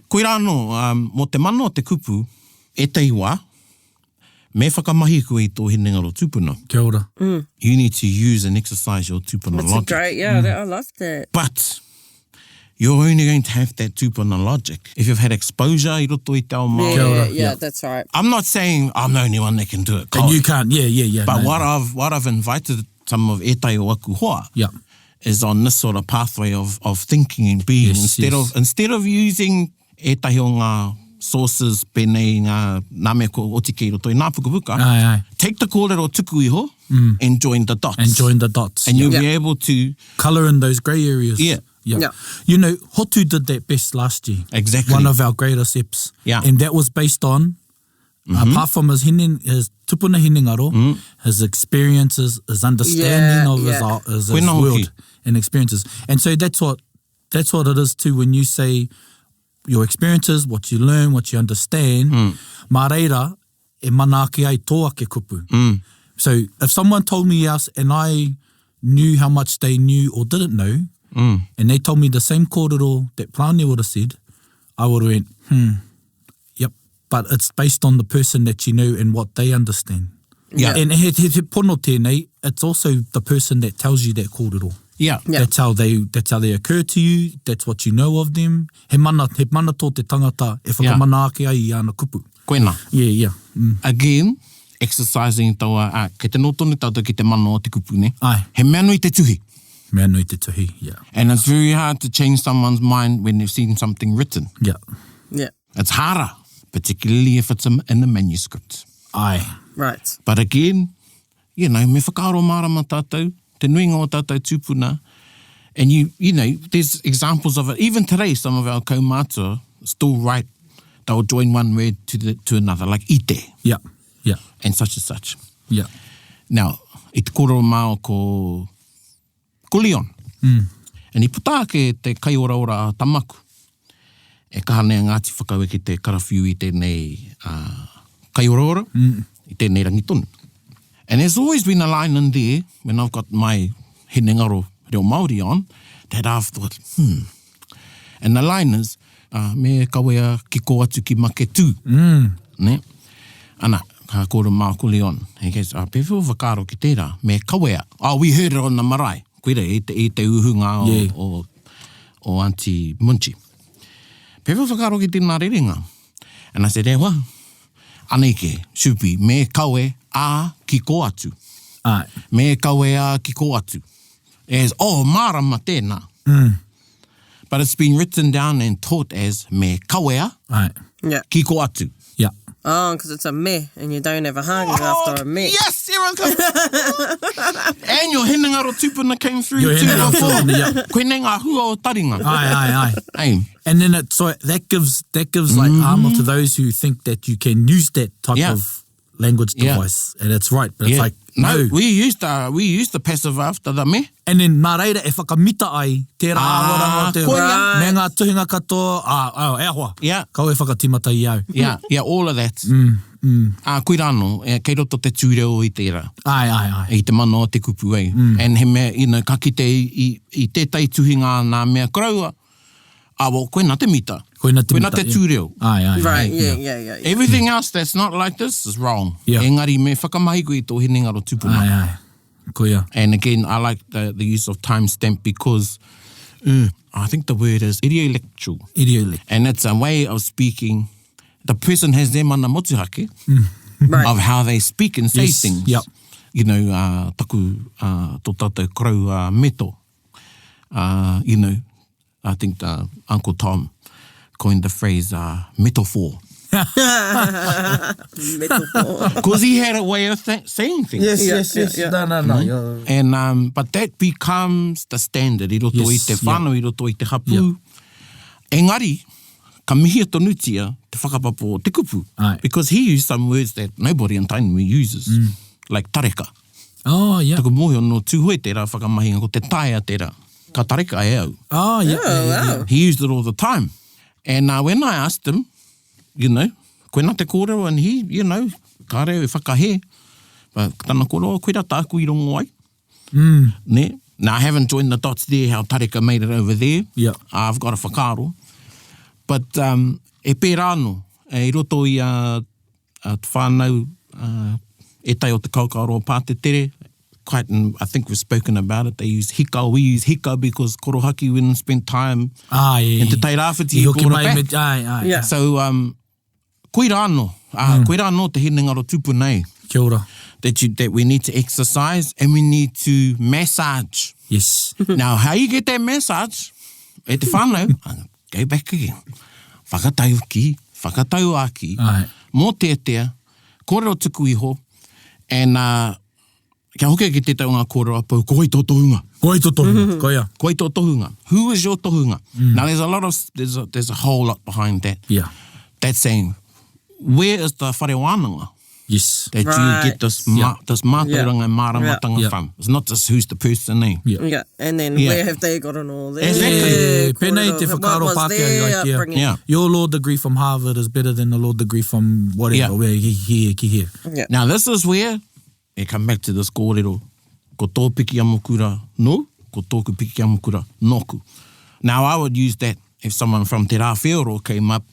Speaker 2: koe rāno, mo te mana o te kupu, e te iwa, me whakamahi koe I tō hinengaro tupuna.
Speaker 4: Kia ora.
Speaker 2: You need to use and exercise your tupuna
Speaker 3: That's
Speaker 2: logic.
Speaker 3: great, yeah, I love that.
Speaker 2: But you're only going to have that tupuna logic if you've had exposure I roto I te ao Māori.
Speaker 4: Kia ora.
Speaker 3: Yeah, that's right.
Speaker 2: I'm not saying I'm the only one that can do it.
Speaker 4: And you can't, yeah.
Speaker 2: But
Speaker 4: no.
Speaker 2: what I've invited some of etai o aku hoa
Speaker 4: Yeah.
Speaker 2: is on this sort of pathway of thinking and being instead of using etahi o ngā sources penei ngā me ko otike I roto I ngā pukapuka.
Speaker 4: Aye.
Speaker 2: Take the kōrero tuku iho and join the dots.
Speaker 4: And join the dots.
Speaker 2: And you'll be able to...
Speaker 4: Colour in those grey areas.
Speaker 2: Yeah.
Speaker 3: Yeah.
Speaker 4: You know, Hotu did that best last year.
Speaker 2: Exactly.
Speaker 4: One of our greatest eps.
Speaker 2: Yeah.
Speaker 4: And that was based on, apart from his tupuna hinengaro, his experiences, his understanding of his world and experiences. And so that's what it is too when you say your experiences, what you learn, what you understand. Mā reira, e mana ake ai tō ake kupu. So if someone told me else and I knew how much they knew or didn't know, and they told me the same kōrero that Prane would have said, I would have went, yep. But it's based on the person that you know and what they understand.
Speaker 2: Yeah.
Speaker 4: And he pono tēnei, it's also the person that tells you that kōrero.
Speaker 2: Yeah.
Speaker 4: That's how they occur to you. That's what you know of them. He mana tō te tangata e whakamana ake ai I ana kupu.
Speaker 2: Koena.
Speaker 4: Yeah.
Speaker 2: Again, exercising taua, kei te notone tātou ki te mana o te kupu ne.
Speaker 4: Aye.
Speaker 2: He mea nui te tuhi.
Speaker 4: Mea nui te tuhi, yeah.
Speaker 2: And it's very hard to change someone's mind when they've seen something written.
Speaker 4: Yeah.
Speaker 3: Yeah,
Speaker 2: It's harder, particularly if it's in a manuscript.
Speaker 4: Aye.
Speaker 3: right.
Speaker 2: But again, you know, me whakaaro marama tātou, te nuinga o tātou tūpuna. And you know, there's examples of it. Even today, some of our kaumātua still write, they'll join one word to another, like ite.
Speaker 4: Yeah, yeah.
Speaker 2: And such.
Speaker 4: Yeah.
Speaker 2: Now, i te koro mao ko Leon. And I puta ke te kaiora tamaku. E kahanea Ngāti whakau ki te karawhiu I tēnei kaiora, I tēnei rangitonu. And there's always been a line in there, when I've got my henengaro reo Māori on, that I've thought, And the line is, me kawea ki ko atu ki make tū. Ne? Ana, ka kōra mā ko Leon. He goes, pewhiu whakaro ki tērā, me kawea. We heard it on the marae. Koira, e te uhunga o Auntie Munchi. Pewhiu whakaro ki tēnā rerenga. And I said, ewa, aneke, supi, me kawe a ki ko atu. Me kawe a ki ko atu. As, marama tēnā. But it's been written down and taught as me kawea ki ko atu.
Speaker 4: Yeah.
Speaker 3: Oh, because it's a me, and you don't have a hanga after a me.
Speaker 2: Yes, everyone comes. And your henengaro tupuna came through
Speaker 4: Your
Speaker 2: too.
Speaker 4: henengaro, yeah.
Speaker 2: Koe nei ngā hua o taringa.
Speaker 4: Aye. And then that gives like armor to those who think that you can use that type of language device. And it's right, but it's like, no.
Speaker 2: We used the passive after the me.
Speaker 4: And then nā reira e whakamita ai tērā awaranga te me ngā tuhinga katoa, e hoa.
Speaker 2: Yeah.
Speaker 4: Kau e whakatimata I au.
Speaker 2: Yeah, all of that. Koe rano, kei roto te tūreo I tērā.
Speaker 4: Ai.
Speaker 2: I te mana o te kupu ei. And he mea, ka kite I tētai tuhinga nā mea kraua, koe nā te mita. Koe nā te tūreo.
Speaker 4: Ai.
Speaker 3: Right, yeah.
Speaker 2: Everything else that's not like this is wrong.
Speaker 4: Yeah.
Speaker 2: Engari me whakamahiku I tō henengaro tupuna.
Speaker 4: Ai. Koia.
Speaker 2: And again, I like the use of timestamp because I think the word is idiolectual. And it's a way of speaking. The person has their mana motuhake of how they speak and say things.
Speaker 4: Yep.
Speaker 2: You know, taku tō tātou krau meto. You know, I think Uncle Tom coined the phrase metaphor. Because he had a way of saying things.
Speaker 4: Yes. No.
Speaker 2: And but that becomes the standard. I roto I te whānau, I roto I te hapu. Engari, ka mihi tonutia te whakapapo o te kupu. Because he used some words that nobody in Tainui uses. Like tareka.
Speaker 4: Oh, yeah.
Speaker 2: Taku mohi o no tūhoi tērā whakamahinga ko te taea tērā. Ka tareka e au.
Speaker 4: Oh, yeah.
Speaker 2: He used it all the time. And when I asked him, you know, koe nā te kōrero, and he, you know, ka reo e whakahe. But tāna kōrero, koe rā tāku I rongo ai. Ne? Now, I haven't joined the dots there, how Tareka made it over there.
Speaker 4: Yeah.
Speaker 2: I've got a whakaro. But e pērā no, I roto I te whānau, e tai o te kaukaro o Pātetere. Quite, and I think we've spoken about it. They use hika. We use hika because korohaki went and spent time in te tairawhiti. He brought it back.
Speaker 3: Yeah.
Speaker 2: So, koe rā no. Koe rā no te henengaro tūpunei.
Speaker 4: Kia ora.
Speaker 2: That we need to exercise and we need to massage.
Speaker 4: Yes.
Speaker 2: Now, how you get that massage? E te whānau, go back again. Whakatau ki, whakatau aki. Mō tētea, kōrero tuku iho, and kia hoke ki te tau ngā kōrero apau, koi tō tohunga.
Speaker 4: Koi tō tohunga, koia.
Speaker 2: Koi tō tohunga. Who is your tohunga? Now, there's a whole lot behind that.
Speaker 4: Yeah.
Speaker 2: That's saying, where is the whare wānanga?
Speaker 4: Yes.
Speaker 2: That you get this mātauranga and māramatanga from. It's not just who's the person name.
Speaker 3: Yeah. And then where have they gotten all this?
Speaker 2: Exactly.
Speaker 4: Pēnei te whakaro Pākehā like, your law degree from Harvard is better than the law degree from whatever, where ki here.
Speaker 3: Yeah.
Speaker 2: Now, this is where e come back to this kōrero. Ko tō piki amokura no, ko tōku piki amokura noku. Now, I would use that if someone from Te Rāwhioro came up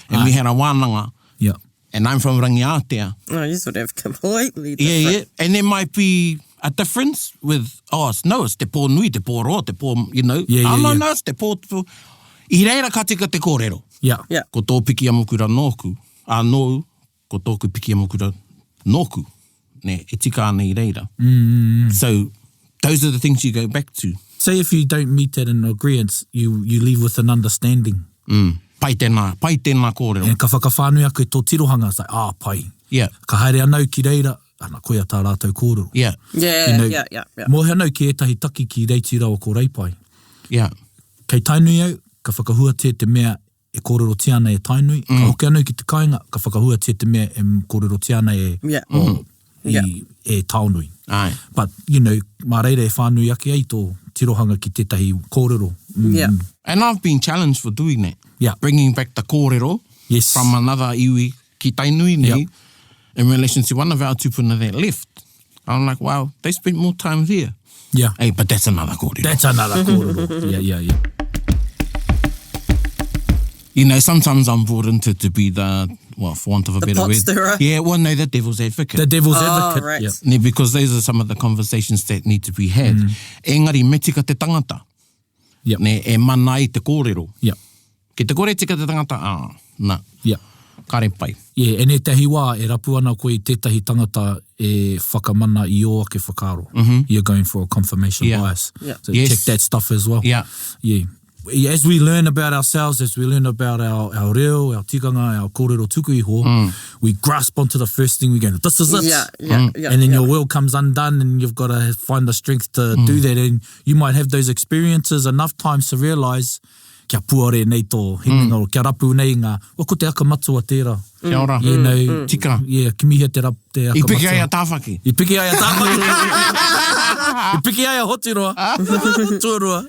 Speaker 2: and we had a wānanga.
Speaker 4: Yeah.
Speaker 2: And I'm from Rangiatea.
Speaker 3: Oh, you sort of completely different.
Speaker 2: Yeah. And there might be a difference with, it's te pō nui, te pō roa, te pō, you know. No, it's te pō. I reira ka tika te kōrero.
Speaker 4: Yeah.
Speaker 2: Ko tō piki amokura nōku. No, ko tōku piki amokura nōku. Ne, e tika ana I reira. So, those are the things you go back to.
Speaker 4: Say if you don't meet that in agreement, you leave with an understanding.
Speaker 2: Pai tēnā kōrero.
Speaker 4: And ka whakawhānui a koe tō tirohanga, it's like, pai.
Speaker 2: Yeah.
Speaker 4: Ka haere anau ki reira, ana koia tā rātou kōrero.
Speaker 2: Yeah.
Speaker 3: Yeah,
Speaker 4: You know,
Speaker 3: yeah.
Speaker 4: Mō hea ki etahi taki ki reiti rawa ko reipai.
Speaker 2: Yeah.
Speaker 4: Kei tainui au, ka whakahuatia te mea e kōrero tiana e tainui. Ka hoki anau ki te kāinga, ka whakahuatia te mea e kōrero tiana e taonui.
Speaker 2: Aye.
Speaker 4: But, you know, mā reire e whānui ake ai tō tirohanga ki tētahi kōrero.
Speaker 3: Yeah.
Speaker 2: And I've been challenged for doing that.
Speaker 4: Yeah.
Speaker 2: Bringing back the kōrero
Speaker 4: Yes.
Speaker 2: from another iwi ki tainui nei
Speaker 4: Yep.
Speaker 2: in relation to one of our tupuna that left. I'm like, wow, they spent more time there.
Speaker 4: Yeah.
Speaker 2: Hey, but that's another kōrero.
Speaker 4: That's another kōrero. Yeah.
Speaker 2: You know, sometimes I'm brought into to be the, well, for want of a better
Speaker 3: pot
Speaker 2: word.
Speaker 3: stirrer?
Speaker 2: Yeah, well, no, the devil's advocate.
Speaker 4: The devil's advocate.
Speaker 3: right.
Speaker 4: Yeah.
Speaker 2: Ne, because those are some of the conversations that need to be had. Engari, me tika te tangata.
Speaker 4: Yep.
Speaker 2: Ne, e mana i te kōrero.
Speaker 4: Yeah.
Speaker 2: Ki te kore tika te tangata, na,
Speaker 4: Yeah.
Speaker 2: kare pai.
Speaker 4: Yeah, e ne te hiwa, e rapu ana koe i tētahi tangata e whakamana i o ake whakaro. You're going for a confirmation
Speaker 2: Yeah.
Speaker 4: bias.
Speaker 3: Yeah.
Speaker 4: So
Speaker 2: Yes.
Speaker 4: check that stuff as well.
Speaker 2: Yeah.
Speaker 4: Yeah. As we learn about ourselves, as we learn about our reo, our tikanga, our kōrero tuku iho, we grasp onto the first thing we go, this is it.
Speaker 3: Yeah.
Speaker 4: And then your world comes undone and you've got to find the strength to do that. And you might have those experiences enough times to realise kia puare nei tō hinengaro, kia rapu nei ngā, wako te akamatua tērā.
Speaker 2: Kia ora.
Speaker 4: You know,
Speaker 2: Tika.
Speaker 4: Yeah, kimihia te akamatua.
Speaker 2: I piki ai a tāwhaki.
Speaker 4: I piki ai a tāwhaki. I piki ai a hotiroa. Tuarua.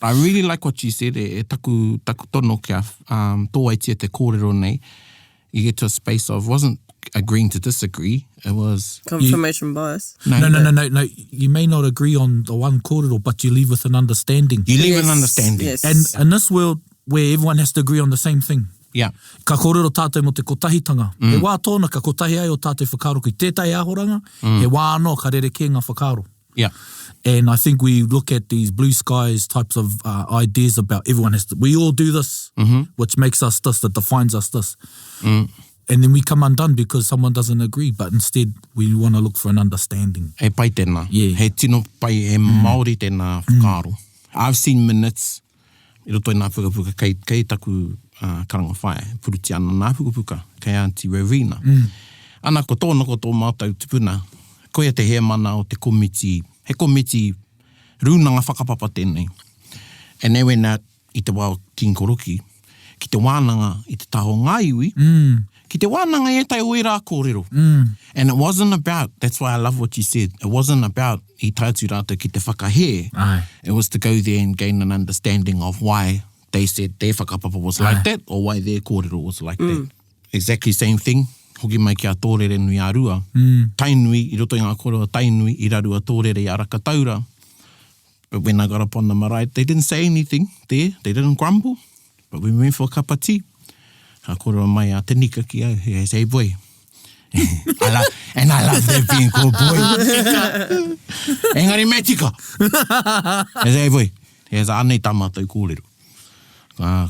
Speaker 2: I really like what you said, e taku tono kia tō aitia te kōrero nei. You get to a space of, wasn't agreeing to disagree, it was...
Speaker 3: Confirmation bias.
Speaker 4: No. You may not agree on the one kōrero, but you leave with an understanding.
Speaker 2: You leave
Speaker 3: Yes,
Speaker 2: an understanding.
Speaker 3: yes.
Speaker 4: And in this world where everyone has to agree on the same thing,
Speaker 2: Yeah.
Speaker 4: ka kōrero tātou mo te kotahitanga. He wā tōna ka kotahi ai o tātou whakaro ki tētai āhoranga, he wā anō ka rere kē ngā whakaro.
Speaker 2: Yeah.
Speaker 4: And I think we look at these blue skies types of ideas about everyone has to, we all do this, which makes us this, that defines us this. And then we come undone because someone doesn't agree, but instead we want to look for an understanding.
Speaker 2: E pai tēnā.
Speaker 4: Yeah.
Speaker 2: He tino pai e Māori tēnā whakaro. I've seen minutes, I roto i nā pukapuka, kei taku karanga whae, puruti ana nā pukapuka, kei Auntie Rowena. Ana ko tōna ko tō mātou tupuna, koia te hea mana o te komiti, he komiti rūnanga whakapapa tēnei. And they went out i te wao King Koroki, ki te wānanga i te taho ngāiwi, ki te wānanga e tai oira kōrero. And it wasn't about, that's why I love what you said, it wasn't about i tātu rātou ki te whakahe.
Speaker 4: Aye.
Speaker 2: It was to go there and gain an understanding of why they said their whakapapa was like that, or why their kōrero was like that. Exactly same thing. Hoki mai ki a tōrere nui a rua. Tainui, i roto i ngā kōrero tainui, i rarua tōrere i araka taura. But when I got up on the marae, they didn't say anything there. They didn't grumble. But we went for a cup of tea. Ka kōrero mai a te nika ki au. He say, boy. And I love that being called boy. Engari me tika. He say, boy. He say, anei tāmatou kōrero.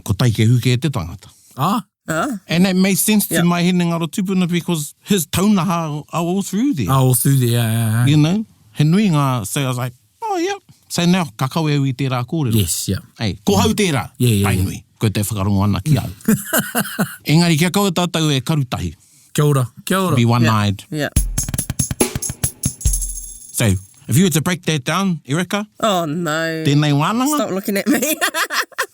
Speaker 2: Ko taike huke e te tangata. And that made sense to my hinengaro tupuna because his taunaha are all through there.
Speaker 4: All through there, yeah.
Speaker 2: You know? He nui ngā, so I was like, oh, yeah. So now, ka kawe au i tērā kōrero.
Speaker 4: Yes, yeah.
Speaker 2: Hey, ko hau tērā.
Speaker 4: Yeah.
Speaker 2: Tainui. Ko te whakarongo ana ki au. Engari, kia kaua tātou e karutahi.
Speaker 4: Kia ora.
Speaker 2: Be one-eyed.
Speaker 3: Yeah.
Speaker 2: So, if you were to break that down, Erika,
Speaker 3: Oh, no.
Speaker 2: tēnei wānanga,
Speaker 3: Stop looking at me.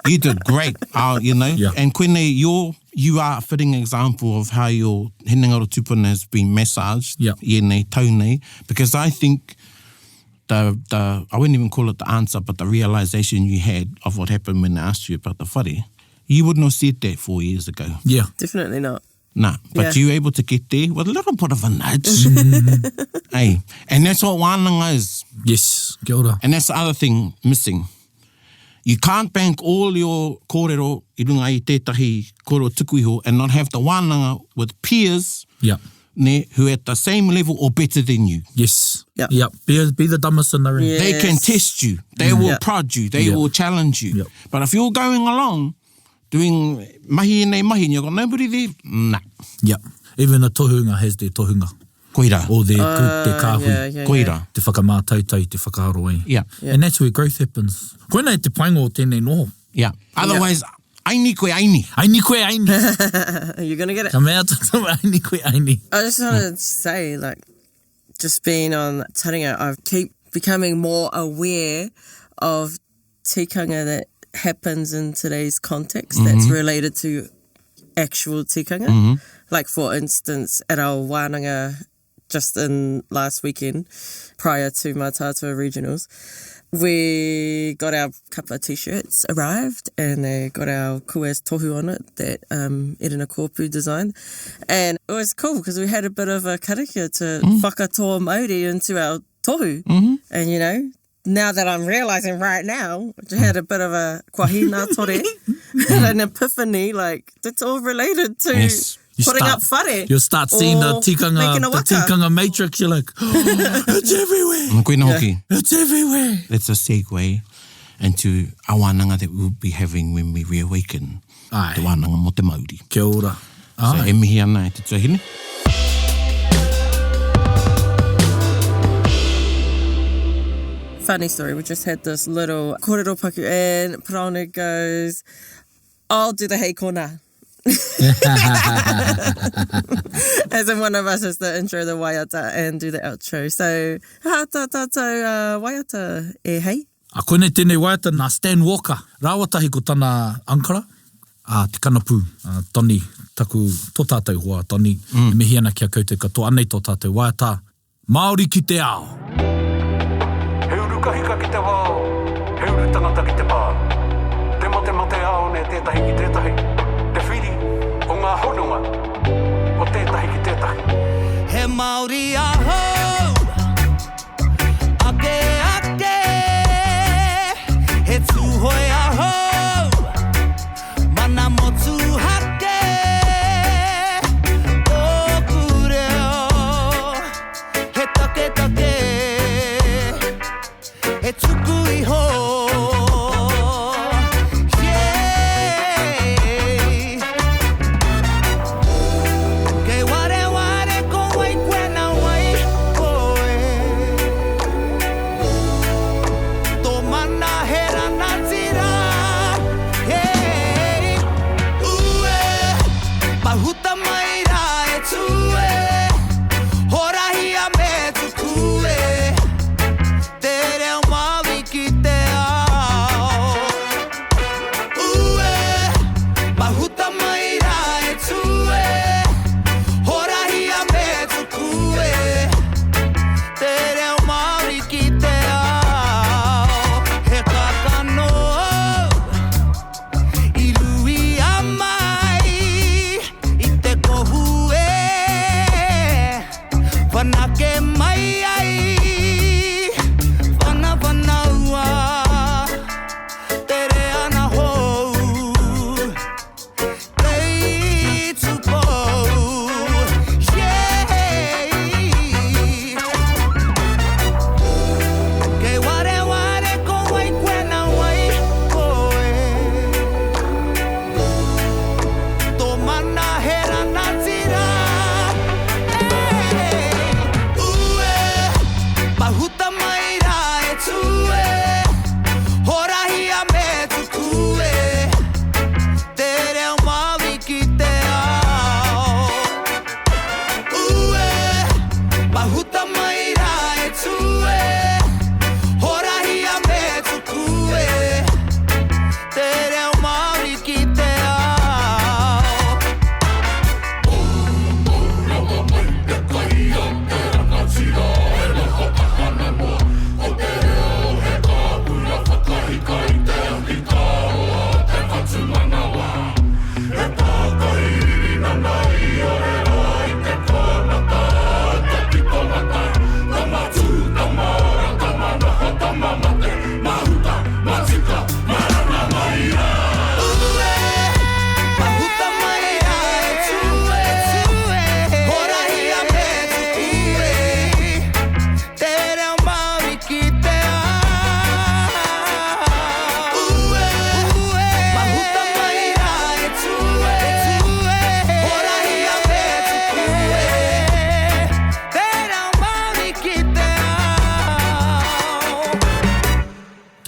Speaker 2: you did great. You know?
Speaker 4: Yeah.
Speaker 2: And koenei, you are a fitting example of how your hinengaro tupuna has been massaged.
Speaker 4: Yeah.
Speaker 2: Ienei, taunei. Because I think I wouldn't even call it the answer, but the realisation you had of what happened when I asked you about the whare, you wouldn't have said that 4 years ago.
Speaker 4: Yeah.
Speaker 3: Definitely not.
Speaker 2: Nah, but
Speaker 3: Yeah.
Speaker 2: you were able to get there with a little bit of a nudge. Hey, and that's what wānanga is.
Speaker 4: Yes. Kia ora.
Speaker 2: And that's the other thing missing. You can't bank all your kōrero I runga i tētahi kōrero tukuiho and not have the wānanga with peers
Speaker 4: Yeah.
Speaker 2: who are at the same level or better than you.
Speaker 4: Yes.
Speaker 3: Yep.
Speaker 4: Yeah. Be the dumbest in the ring.
Speaker 3: Yeah.
Speaker 2: They can
Speaker 3: Yes.
Speaker 2: test you. They will
Speaker 3: Yep.
Speaker 2: prod you. They
Speaker 4: Yep.
Speaker 2: will challenge you.
Speaker 4: Yep.
Speaker 2: But if you're going along, doing mahi nei mahi, and you've got nobody there, nah.
Speaker 4: Yeah. Even the tohunga has their tohunga.
Speaker 2: Koira.
Speaker 4: Or their group, their kāhui.
Speaker 3: Yeah.
Speaker 2: Koira.
Speaker 4: Te whakamātautau, te whakaaro ai.
Speaker 2: Yeah.
Speaker 4: And that's where growth happens. Koina e te paingo o tēnei noho.
Speaker 2: Yeah. Otherwise, Aini koe aini.
Speaker 4: Aini koe aini.
Speaker 3: You're going to get it.
Speaker 4: Ka mea tata aini koe aini.
Speaker 3: I just want to say, like, just being on Taringa, I keep becoming more aware of tikanga that happens in today's context that's related to actual tikanga. Like, for instance, at our wānanga just in last weekend, prior to Mātātua Regionals, we got our kapa t-shirts arrived and they got our kues tohu on it that Irina Kōpū designed. And it was cool because we had a bit of a karakia to whakatoa Māori into our tohu. And, you know, now that I'm realising right now, I had a bit of a kwahina tore, an epiphany, like, it's all related to...
Speaker 4: Yes.
Speaker 3: Putting up whare.
Speaker 4: You'll start seeing the tikanga matrix. You're like, oh, it's everywhere.
Speaker 2: Koina hoki.
Speaker 4: It's everywhere.
Speaker 2: That's a segue into our wānanga that we'll be having when we reawaken.
Speaker 4: Ai.
Speaker 2: Te wānanga mo te Māori.
Speaker 4: Kia ora.
Speaker 2: So e mihi ana e te tuahine.
Speaker 3: Funny story, we just had this little kōrero paku and Praone goes, I'll do the hei kona. As in one of us is the intro, the waiata, and do the outro. So, hata tātou waiata e hei?
Speaker 4: A koene tēnei waiata nā Stan Walker. Rāwatahi ko tana Ankara. Te kanapū. Tony, taku tō tātou hoa, Tony. E mihi ana kia koutou katoa anei tō tātou waiata. Māori ki te ao.
Speaker 5: He uru kahika ki te wao. He uru tangata ki te pā. Te mate ao ne tētahi ki tētahi. Te whiri o ngā hononga o tētahi ki tētahi.
Speaker 6: He Māori aho, ake ake, he tūhoi aho, mana motu hake, o kureo, he take take, he tuku iho.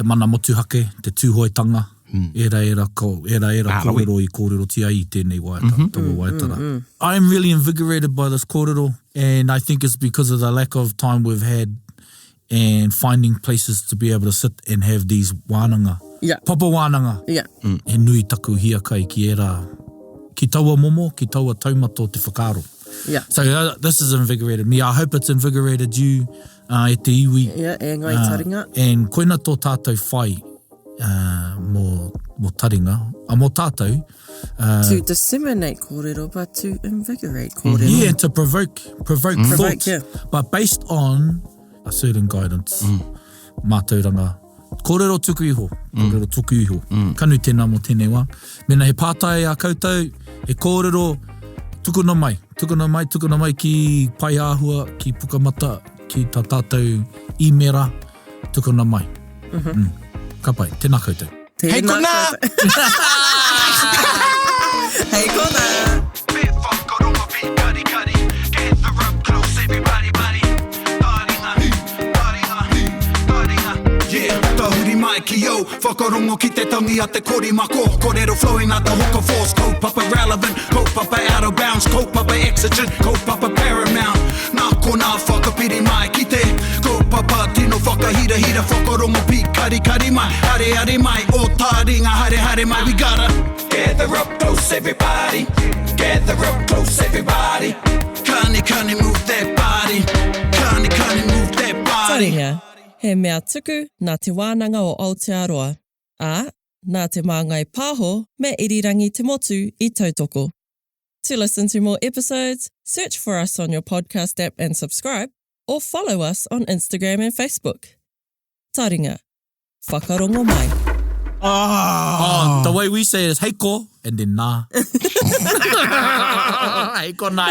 Speaker 4: Mana motuhake, te tūhoitanga, Era kōrero I kōrero tia I tēnei waitara. I'm really invigorated by this kōrero, and I think it's because of the lack of time we've had and finding places to be able to sit and have these wānanga.
Speaker 3: Yeah.
Speaker 4: Papa wānanga.
Speaker 3: Yeah.
Speaker 4: He nui taku hia kai ki era ki taua momo, ki taua taumato te whakaro.
Speaker 3: Yeah.
Speaker 4: So this has invigorated me. I hope it's invigorated you e te iwi.
Speaker 3: Yeah, e ngai taringa.
Speaker 4: And koina tō tātou whai mō taringa. Mō tātou.
Speaker 3: To disseminate kōrero, but to invigorate kōrero.
Speaker 4: Yeah, to provoke thought.
Speaker 3: Yeah.
Speaker 4: But based on a certain guidance. Mātauranga. Kōrero tuku iho. Kōrero tuku iho. Kanu tēnā mō tēnei wā. Mena he pātai a koutou, he kōrero tukuna mai ki pai āhua, ki pukamata, ki tā tātou imera, tukuna mai. Ka pai, tēnā koutou.
Speaker 2: Hei kona!
Speaker 3: Hei kona!
Speaker 1: Bit whakaronga pi kari kari. Gather up close everybody buddy. Taringa. Yeah, tahuri mai ki yo. Whakarongo ki te tangi a te korimako. Kōrero flowing out the hooker force. Kaupapa relevant, kaupapa out of bounds. Kaupapa exigent, kaupapa paramount. Nā kona whakapiri mai ki te kaupapa tino whakahira whakarongo pi kari mai. Hare mai, o taringa hare mai. We gotta gather up close everybody. Gather up close everybody. Kani move that body. Kani move that body.
Speaker 3: Taringa, he mea tuku nā te wānanga o Aotearoa. Nā te māngai pāho me irirangi te motu I tautoko. To listen to more episodes, search for us on your podcast app and subscribe, or follow us on Instagram and Facebook. Taringa, whakarongo mai.
Speaker 4: The way we say it is heiko, and then nā. Heiko nā,